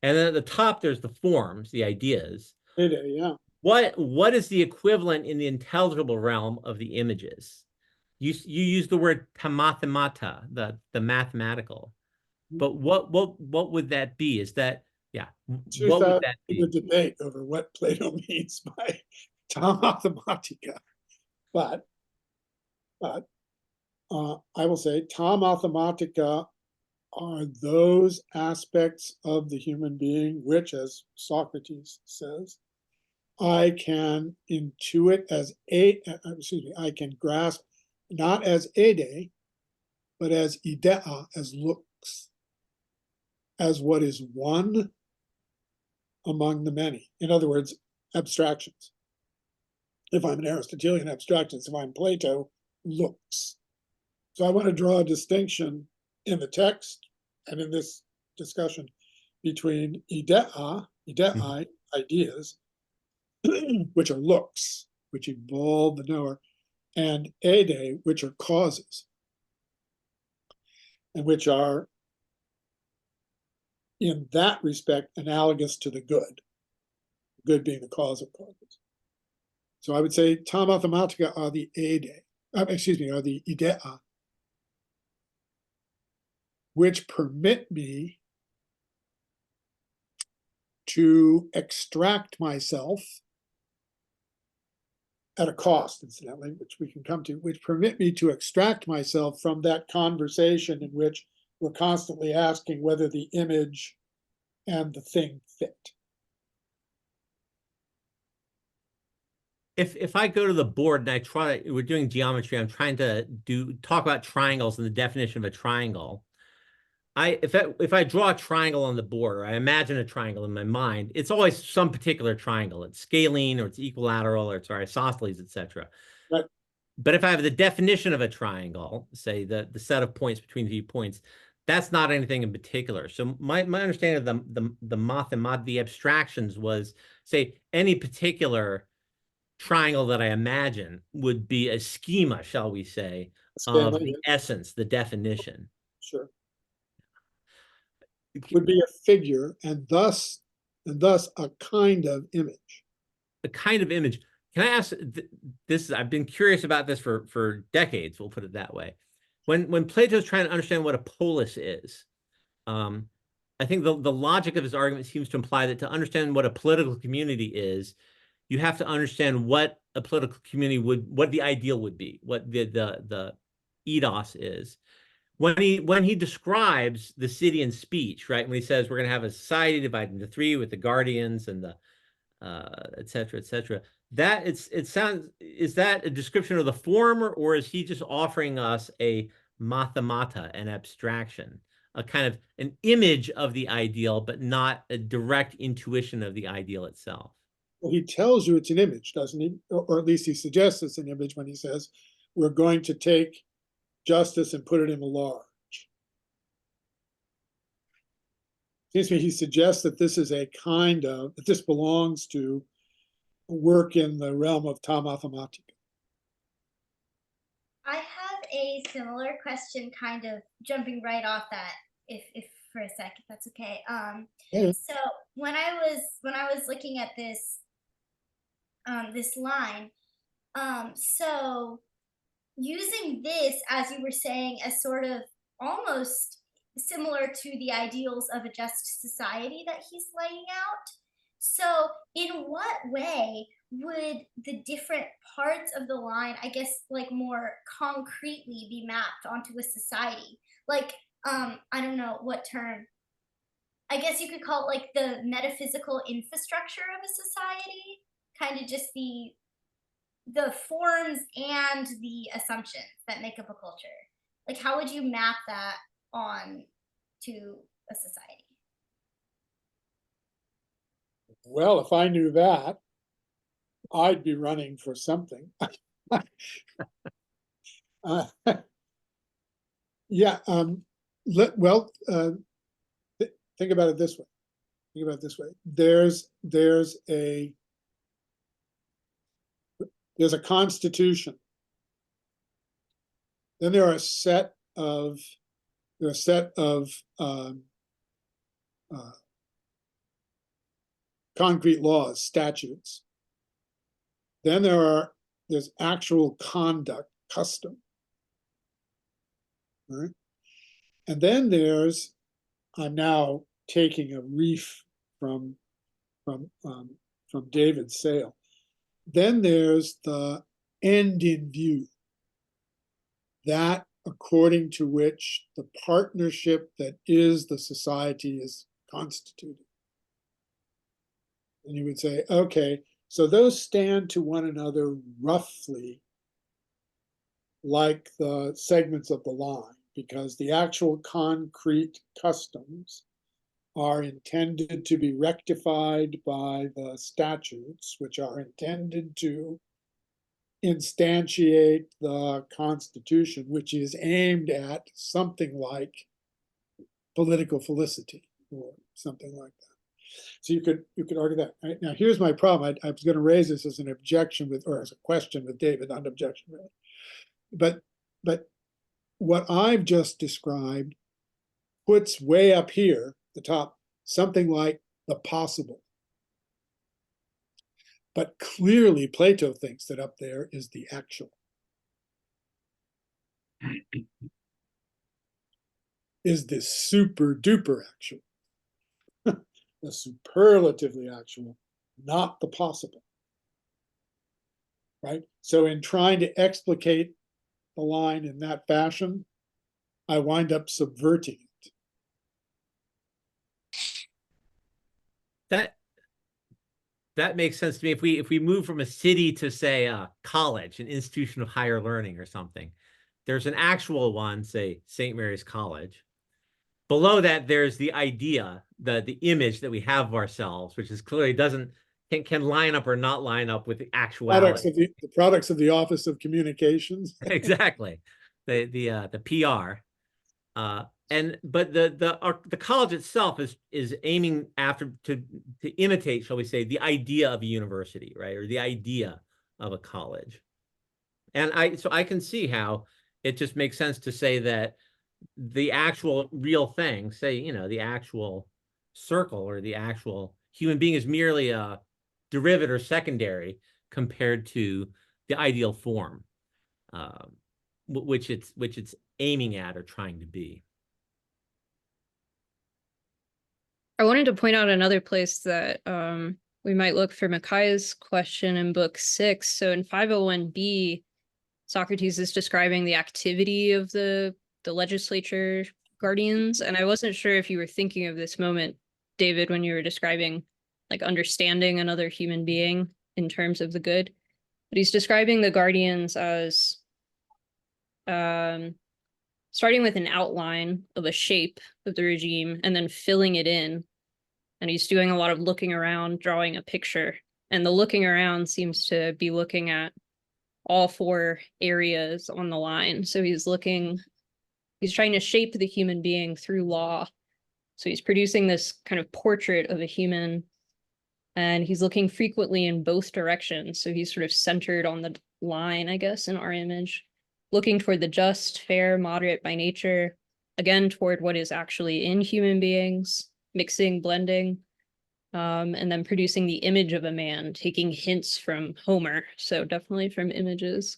and then at the top there's the forms, the ideas. Yeah. What is the equivalent in the intelligible realm of the images? You use the word tamathemata, the mathematical, but what would that be? Is that, yeah, what would that be? The debate over what Plato means by tamathematica, but I will say tamathematica are those aspects of the human being which, as Socrates says, I can intuit as I can grasp not as ide, but as idea, as looks, as what is one among the many. In other words, abstractions. If I'm an Aristotelian, abstractions. If I'm Plato, looks. So I want to draw a distinction in the text and in this discussion between idea, ideas, which are looks, which involve the knower, and ide, which are causes, and which are, in that respect, analogous to the good being the cause of causes. So I would say tamathematica are the ide, are the idea, which permit me to extract myself at a cost, incidentally, which we can come to, which permit me to extract myself from that conversation in which we're constantly asking whether the image and the thing fit. If I go to the board and we're doing geometry, I'm trying to talk about triangles and the definition of a triangle. If I draw a triangle on the board, or I imagine a triangle in my mind, it's always some particular triangle. It's scalene, or it's equilateral, or it's isosceles, etc. Right. But if I have the definition of a triangle, say the set of points between the 2 points, that's not anything in particular. So my understanding of the abstractions was, say, any particular triangle that I imagine would be a schema, shall we say, of the essence, the definition. Sure. Would be a figure, and thus a kind of image. A kind of image. Can I ask this? I've been curious about this for decades. We'll put it that way. When Plato's trying to understand what a polis is, I think the logic of his argument seems to imply that to understand what a political community is, you have to understand what a political community what the ideal would be, what the ethos is. When he describes the city in speech, right? When he says we're going to have a society divided into 3 with the guardians and the et cetera, that is that a description of the form, or is he just offering us a mathemata, an abstraction, a kind of an image of the ideal, but not a direct intuition of the ideal itself? Well, he tells you it's an image, doesn't he? Or at least he suggests it's an image when he says we're going to take justice and put it in a large. Seems to me he suggests that this is a kind of, that this belongs to work in the realm of tamathematica. I have a similar question, kind of jumping right off that, if for a sec, if that's okay. Yeah. So when I was looking at this this line, so using this, as you were saying, as sort of almost similar to the ideals of a just society that he's laying out. So in what way would the different parts of the line, I guess, like more concretely be mapped onto a society? Like, I don't know what term. I guess you could call it like the metaphysical infrastructure of a society, kind of just the forms and the assumptions that make up a culture. Like, how would you map that on to a society? Well, if I knew that, I'd be running for something. Yeah. Think about it this way. There's a constitution. Then there are a set of concrete laws, statutes. Then there's actual conduct, custom. Right? And then there's, I'm now taking a reef from David's sail. Then there's the end in view, that according to which the partnership that is the society is constituted. And you would say, okay, so those stand to one another roughly like the segments of the line, because the actual concrete customs are intended to be rectified by the statutes, which are intended to instantiate the Constitution, which is aimed at something like political felicity or something like that. So you could argue that. Right? Now, here's my problem. I was going to raise this as an objection with, or as a question with David, not an objection really. But what I've just described puts way up here, the top, something like the possible. But clearly Plato thinks that up there is the actual. Is this super duper actual? The superlatively actual, not the possible. Right? So in trying to explicate the line in that fashion, I wind up subverting it. That makes sense to me. If we move from a city to, say, a college, an institution of higher learning or something, there's an actual one, say St. Mary's College. Below that, there's the idea, the image that we have of ourselves, which is clearly can line up or not line up with the actuality. The products of the Office of Communications. Exactly, the PR. But the college itself is aiming after to imitate, shall we say, the idea of a university, right, or the idea of a college. And so I can see how it just makes sense to say that the actual real thing, say, the actual circle or the actual human being is merely a derivative or secondary compared to the ideal form, which it's aiming at or trying to be. I wanted to point out another place that we might look for Micaiah's question in book 6. So in 501b, Socrates is describing the activity of the legislature guardians. And I wasn't sure if you were thinking of this moment, David, when you were describing like understanding another human being in terms of the good. But he's describing the guardians as starting with an outline of a shape of the regime and then filling it in. And he's doing a lot of looking around, drawing a picture. And the looking around seems to be looking at all 4 areas on the line. So he's trying to shape the human being through law. So he's producing this kind of portrait of a human, and he's looking frequently in both directions. So he's sort of centered on the line, I guess, in our image, looking toward the just, fair, moderate by nature, again, toward what is actually in human beings, mixing, blending, and then producing the image of a man, taking hints from Homer. So definitely from images.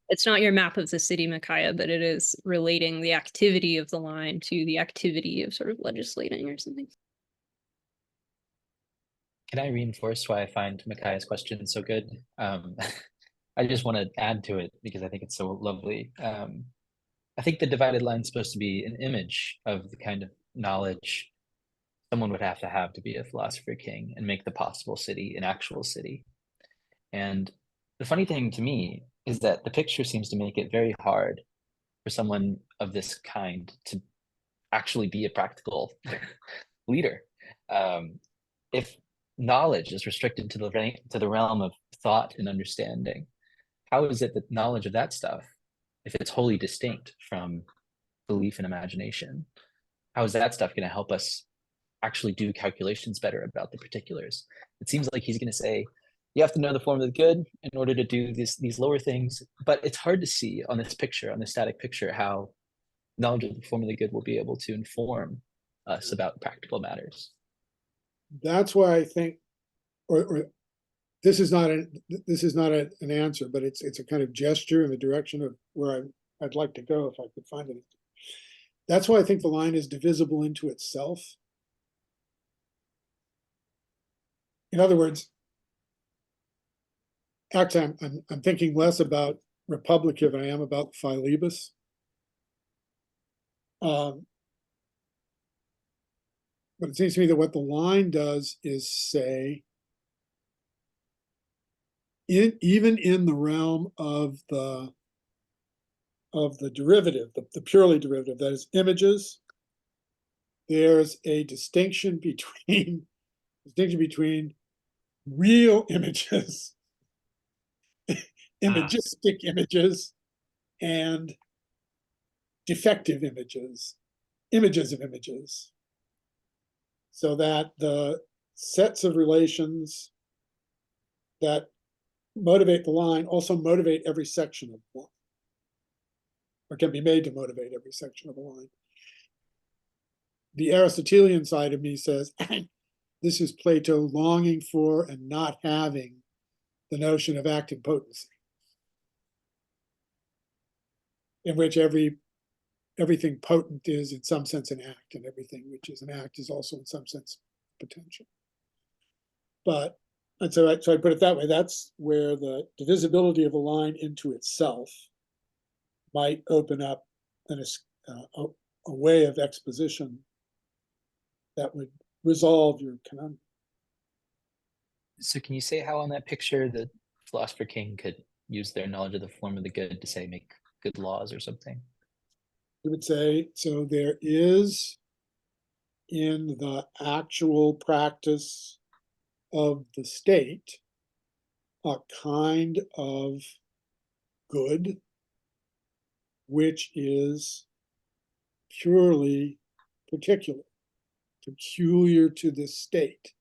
It's not your map of the city, Micaiah, but it is relating the activity of the line to the activity of sort of legislating or something. Can I reinforce why I find Micaiah's question so good? I just want to add to it because I think it's so lovely. I think the divided line is supposed to be an image of the kind of knowledge someone would have to be a philosopher king and make the possible city an actual city. And the funny thing to me is that the picture seems to make it very hard for someone of this kind to actually be a practical leader. If knowledge is restricted to the realm of thought and understanding, how is it that knowledge of that stuff, if it's wholly distinct from belief and imagination, how is that stuff going to help us actually do calculations better about the particulars? It seems like he's going to say, you have to know the form of the good in order to do these lower things, but it's hard to see on this picture, on this static picture, how knowledge of the form of the good will be able to inform us about practical matters. That's why I think, or this is not an answer, but it's a kind of gesture in the direction of where I'd like to go if I could find it. That's why I think the line is divisible into itself. In other words, actually, I'm thinking less about republicative than I am about philebus. But it seems to me that what the line does is say, even in the realm of the derivative, the purely derivative, that is images, there's a distinction between real images, imagistic images, and defective images, images of images. So that the sets of relations that motivate the line also motivate every section of the line, or can be made to motivate every section of the line. The Aristotelian side of me says, this is Plato longing for and not having the notion of active potency, in which everything potent is in some sense an act, and everything which is an act is also in some sense potential. But, and so I put it that way, that's where the divisibility of a line into itself might open up a way of exposition that would resolve your conundrum. So can you say how on that picture the philosopher king could use their knowledge of the form of the good to say make good laws or something? You would say, so there is in the actual practice of the state a kind of good which is purely particular, peculiar to the state,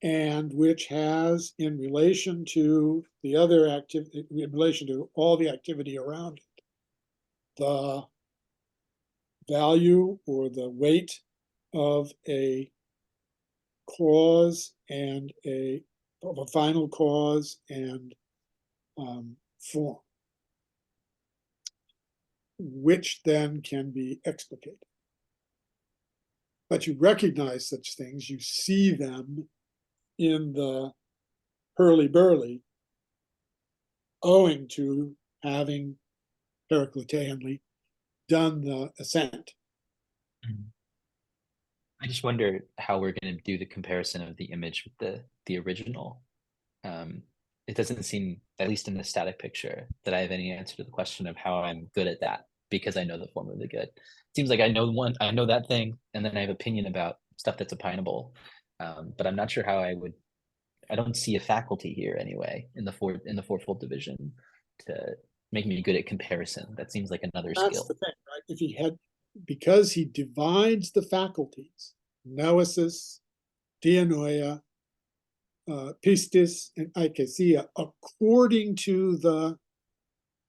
and which has, in relation to the other activity, in relation to all the activity around it, the value or the weight of a cause and a final cause and form, which then can be explicated. But you recognize such things, you see them in the hurly-burly, owing to having Heracliteanly done the ascent. I just wonder how we're going to do the comparison of the image with the original. It doesn't seem, at least in the static picture, that I have any answer to the question of how I'm good at that because I know the form of the good. It seems like I know that thing, and then I have opinion about stuff that's opinable, but I'm not sure how I would. I don't see a faculty here anyway in the fourfold division to make me good at comparison. That seems like another skill. That's the thing, right? If he had, because he divides the faculties, noesis, dianoia, pistis, and aikasia, according to the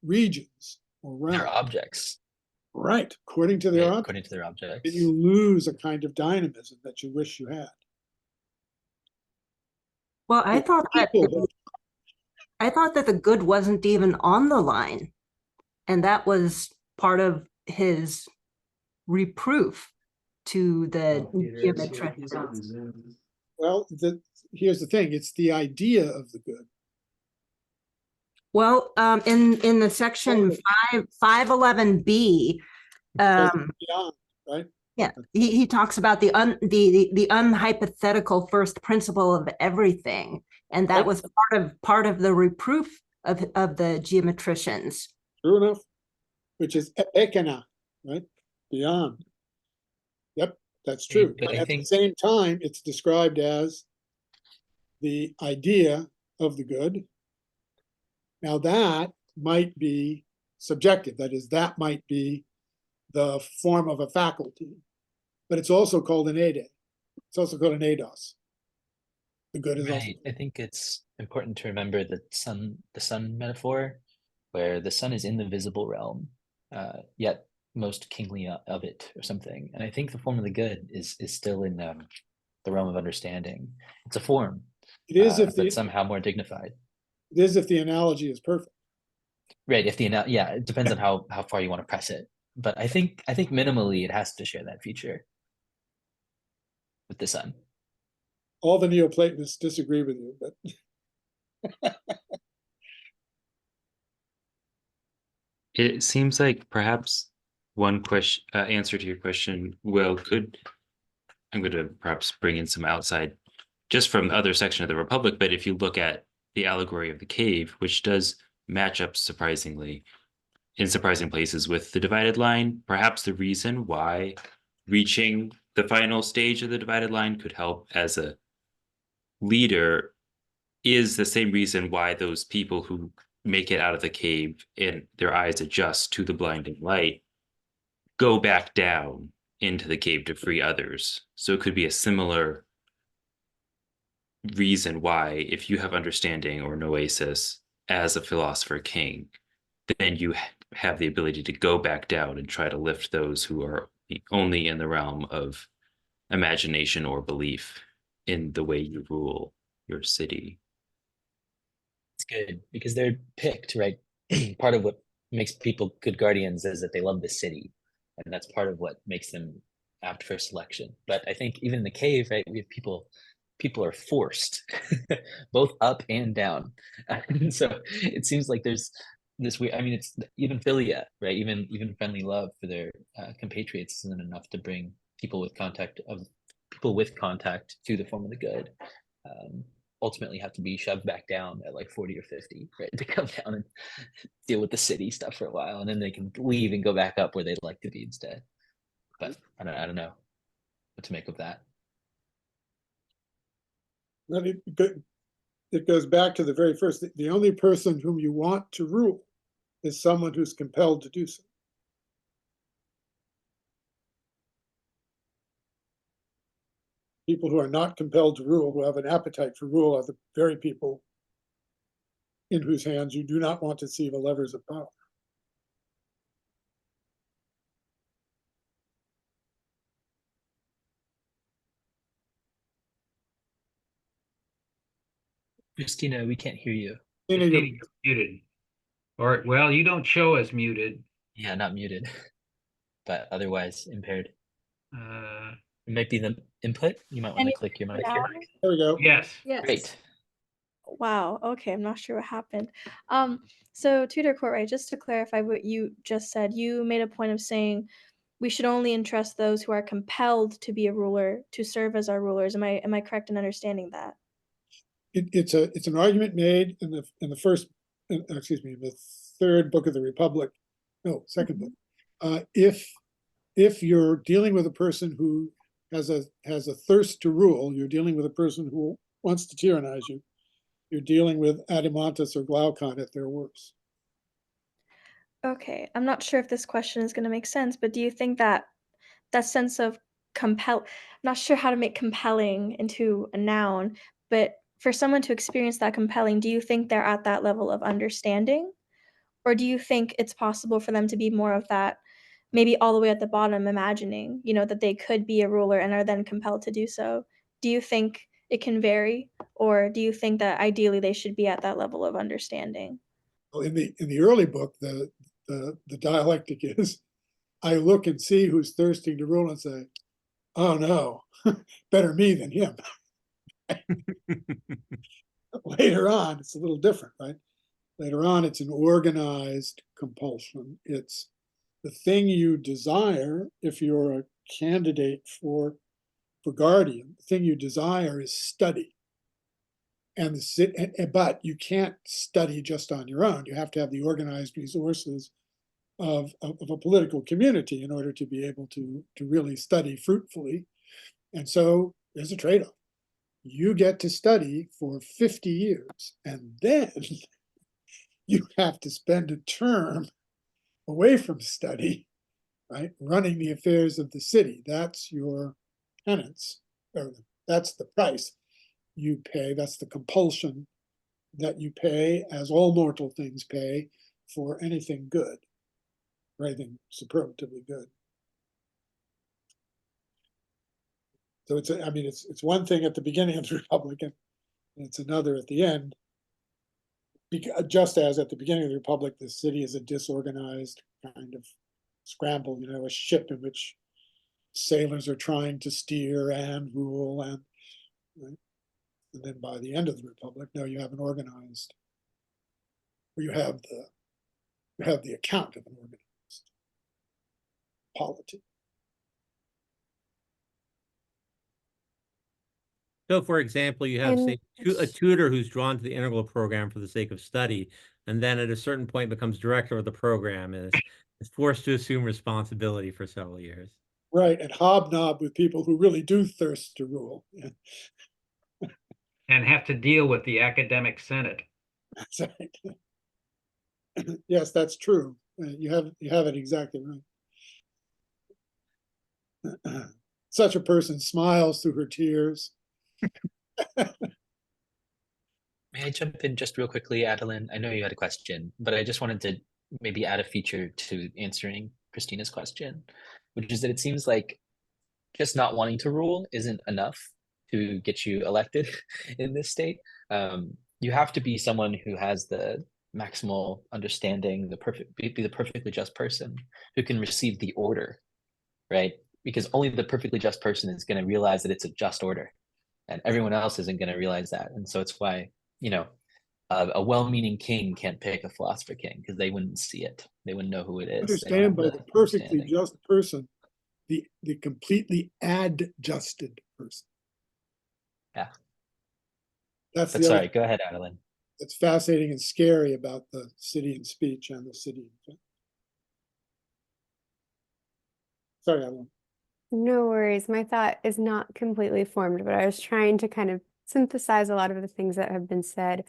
regions or realms. They're objects. Right, according to their objects. According to their objects. And you lose a kind of dynamism that you wish you had. Well, I thought that the good wasn't even on the line, and that was part of his reproof to the geometricians. Well, here's the thing: it's the idea of the good. Well, in the section 511b, Beyond, right? yeah, he talks about the unhypothetical first principle of everything, and that was part of the reproof of the geometricians. True enough, which is ekena, right? Beyond. Yep, that's true. But at the same time, it's described as the idea of the good. Now that might be subjective. That is, that might be the form of a faculty, but it's also called an ede. It's also called an eidos. The good is also. I think it's important to remember the sun metaphor, where the sun is in the visible realm, yet most kingly of it or something. And I think the form of the good is still in the realm of understanding. It's a form, It is if but somehow more dignified. it is if the analogy is perfect. Right. If yeah, it depends on how far you want to press it. But I think minimally it has to share that feature with the sun. All the Neoplatonists disagree with you, but It seems like perhaps one question answer to your question, I'm going to perhaps bring in some outside, just from the other section of the Republic, but if you look at the allegory of the cave, which does match up surprisingly in surprising places with the divided line, perhaps the reason why reaching the final stage of the divided line could help as a leader is the same reason why those people who make it out of the cave and their eyes adjust to the blinding light go back down into the cave to free others. So it could be a similar reason why, if you have understanding or noesis as a philosopher king, then you have the ability to go back down and try to lift those who are only in the realm of imagination or belief in the way you rule your city. It's good because they're picked, right? Part of what makes people good guardians is that they love the city, and that's part of what makes them apt for selection. But I think even in the cave, right, we have people are forced both up and down. So it seems like there's this weird, I mean, it's even philia, right? Even friendly love for their compatriots isn't enough to bring people with contact to the form of the good. Ultimately have to be shoved back down at like 40 or 50, right? To come down and deal with the city stuff for a while, and then they can leave and go back up where they'd like to be instead. But I don't know what to make of that. It goes back to the very first. The only person whom you want to rule is someone who's compelled to do so. People who are not compelled to rule, who have an appetite for rule, are the very people in whose hands you do not want to see the levers of power. Christina, we can't hear you. Christina, Christina, you're muted. Or, well, you don't show as muted. Yeah, not muted, but otherwise impaired. It might be the input. You might want to click your mic here. there we go. Yes. Yes. Great. Wow. Okay. I'm not sure what happened. So Tutor Cortright, just to clarify what you just said, you made a point of saying we should only entrust those who are compelled to be a ruler to serve as our rulers. Am I correct in understanding that? It's an argument made in the in the third book of the Republic, no, second book. If you're dealing with a person who has a thirst to rule, you're dealing with a person who wants to tyrannize you. You're dealing with Adimantus or Glaucon at their worst. Okay. I'm not sure if this question is going to make sense, but do you think that sense of I'm not sure how to make compelling into a noun, but for someone to experience that compelling, do you think they're at that level of understanding? Or do you think it's possible for them to be more of that, maybe all the way at the bottom, imagining, that they could be a ruler and are then compelled to do so? Do you think it can vary? Or do you think that ideally they should be at that level of understanding? Well, in the early book, the dialectic is, I look and see who's thirsting to rule and say, oh no, better me than him. Later on, it's a little different, right? Later on, it's an organized compulsion. It's the thing you desire if you're a candidate for guardian. The thing you desire is study. But you can't study just on your own. You have to have the organized resources of a political community in order to be able to really study fruitfully. And so there's a trade-off. You get to study for 50 years, and then you have to spend a term away from study, right? Running the affairs of the city. That's your penance, or that's the price you pay. That's the compulsion that you pay, as all mortal things pay, for anything good. or anything superlatively good. So I mean, it's one thing at the beginning of the Republic, and it's another at the end. Just as at the beginning of the Republic, the city is a disorganized kind of scramble, you know, a ship in which sailors are trying to steer and rule, and right? And then by the end of the Republic, no, you have an organized, or you have the account of an organized polity. So, for example, you have, say, a tutor who's drawn to the integral program for the sake of study, and then at a certain point becomes director of the program and is forced to assume responsibility for several years. Right, and hobnob with people who really do thirst to rule. And have to deal with the academic senate. That's right. Yes, that's true. You have it exactly right. Such a person smiles through her tears. May I jump in just real quickly, Adeline? I know you had a question, but I just wanted to maybe add a feature to answering Christina's question, which is that it seems like just not wanting to rule isn't enough to get you elected in this state. You have to be someone who has the maximal understanding, be the perfectly just person who can receive the order, right? Because only the perfectly just person is going to realize that it's a just order, and everyone else isn't going to realize that. And so it's why, you know, a well-meaning king can't pick a philosopher king, because they wouldn't see it. They wouldn't know who it is. Understand by the perfectly just person, the completely adjusted person. Yeah. That's but sorry, go ahead, Adeline. It's fascinating and scary about the city and speech and the city. Sorry, Adeline. No worries. My thought is not completely formed, but I was trying to kind of synthesize a lot of the things that have been said.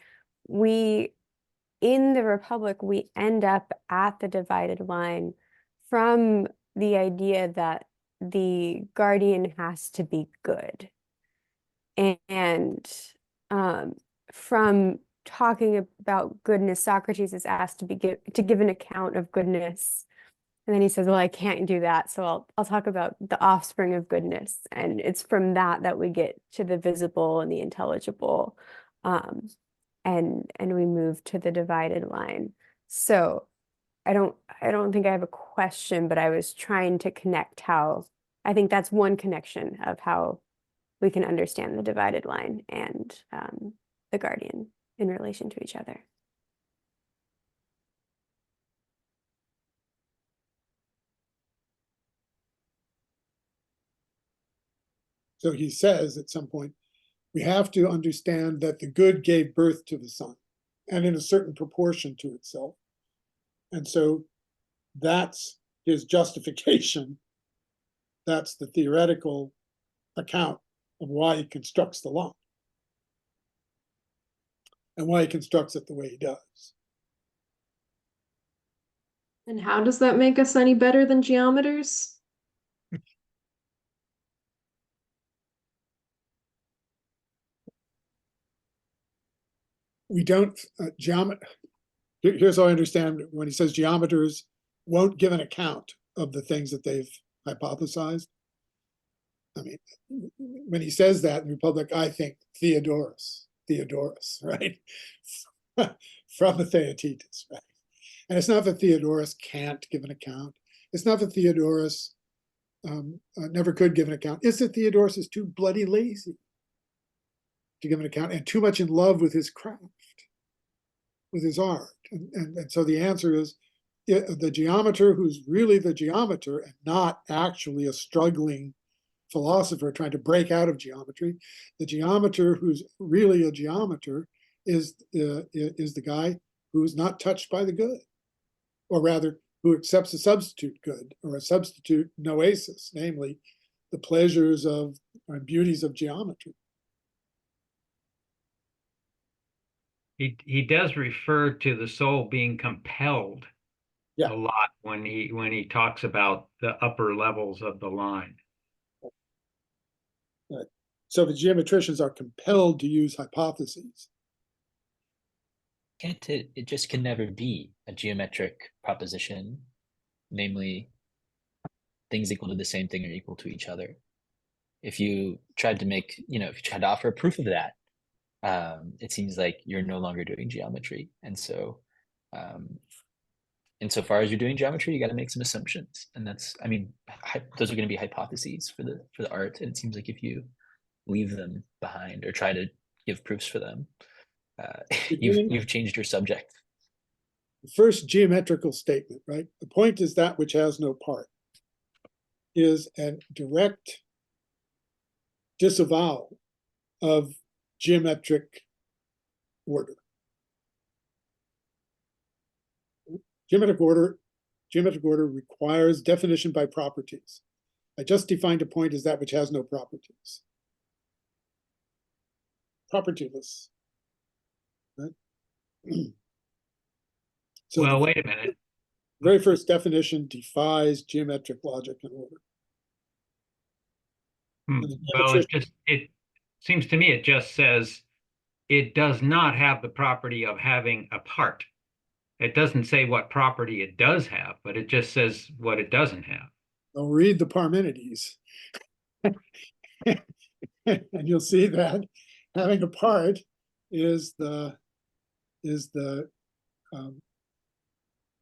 In the Republic, we end up at the divided line from the idea that the guardian has to be good. And from talking about goodness, Socrates is asked to give an account of goodness. And then he says, well, I can't do that. So I'll talk about the offspring of goodness. And it's from that we get to the visible and the intelligible. And we move to the divided line. So I don't think I have a question, but I was trying to connect how, I think that's one connection of how we can understand the divided line and the guardian in relation to each other. So he says at some point, we have to understand that the good gave birth to the Son, and in a certain proportion to itself. And so that's his justification. That's the theoretical account of why he constructs the line and why he constructs it the way he does. And how does that make us any better than geometers? We don't, here's how I understand when he says geometers won't give an account of the things that they've hypothesized. I mean, when he says that in Republic, I think Theodorus, right? From the Theaetetus, right? And it's not that Theodorus can't give an account. It's not that Theodorus never could give an account. It's that Theodorus is too bloody lazy to give an account and too much in love with his craft, with his art. And so the answer is the geometer who's really the geometer and not actually a struggling philosopher trying to break out of geometry. The geometer who's really a geometer is the guy who's not touched by the good, or rather, who accepts a substitute good or a substitute noesis, namely the pleasures of and beauties of geometry. He does refer to the soul being compelled a lot when he talks about the upper levels of the line. Right. So the geometricians are compelled to use hypotheses. It just can never be a geometric proposition namely things equal to the same thing are equal to each other. If you tried to make, if you tried to offer a proof of that, it seems like you're no longer doing geometry. And so, insofar as you're doing geometry, you got to make some assumptions, and that's, those are going to be hypotheses for the art. And it seems like if you leave them behind or try to give proofs for them, you've changed your subject. The first geometrical statement, right? The point is that which has no part, is a direct disavowal of geometric order. Geometric order requires definition by properties. I just defined a point as that which has no properties. Propertyless. Right? So well, wait a minute. Very first definition defies geometric logic and order. Well, it seems to me it just says it does not have the property of having a part. It doesn't say what property it does have, but it just says what it doesn't have. Well, read the Parmenides. And you'll see that having a part is the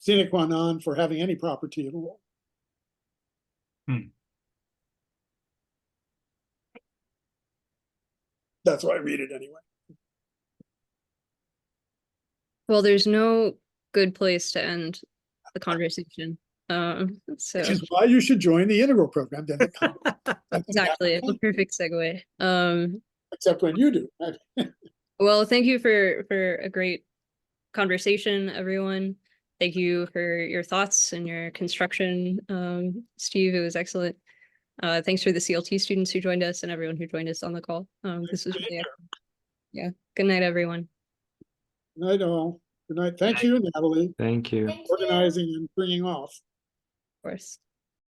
sine qua non for having any property at all. That's why I read it anyway. Well, there's no good place to end the conversation. So which is why you should join the integral program. Then exactly, a perfect segue. Except when you do. Well, thank you for a great conversation, everyone. Thank you for your thoughts and your construction, Steve. It was excellent. Thanks for the CLT students who joined us and everyone who joined us on the call. This was really excellent. Yeah. Good night, everyone. Good night, all. Good night. Thank you, Natalie. Thank you. Organizing and bringing off. Of course.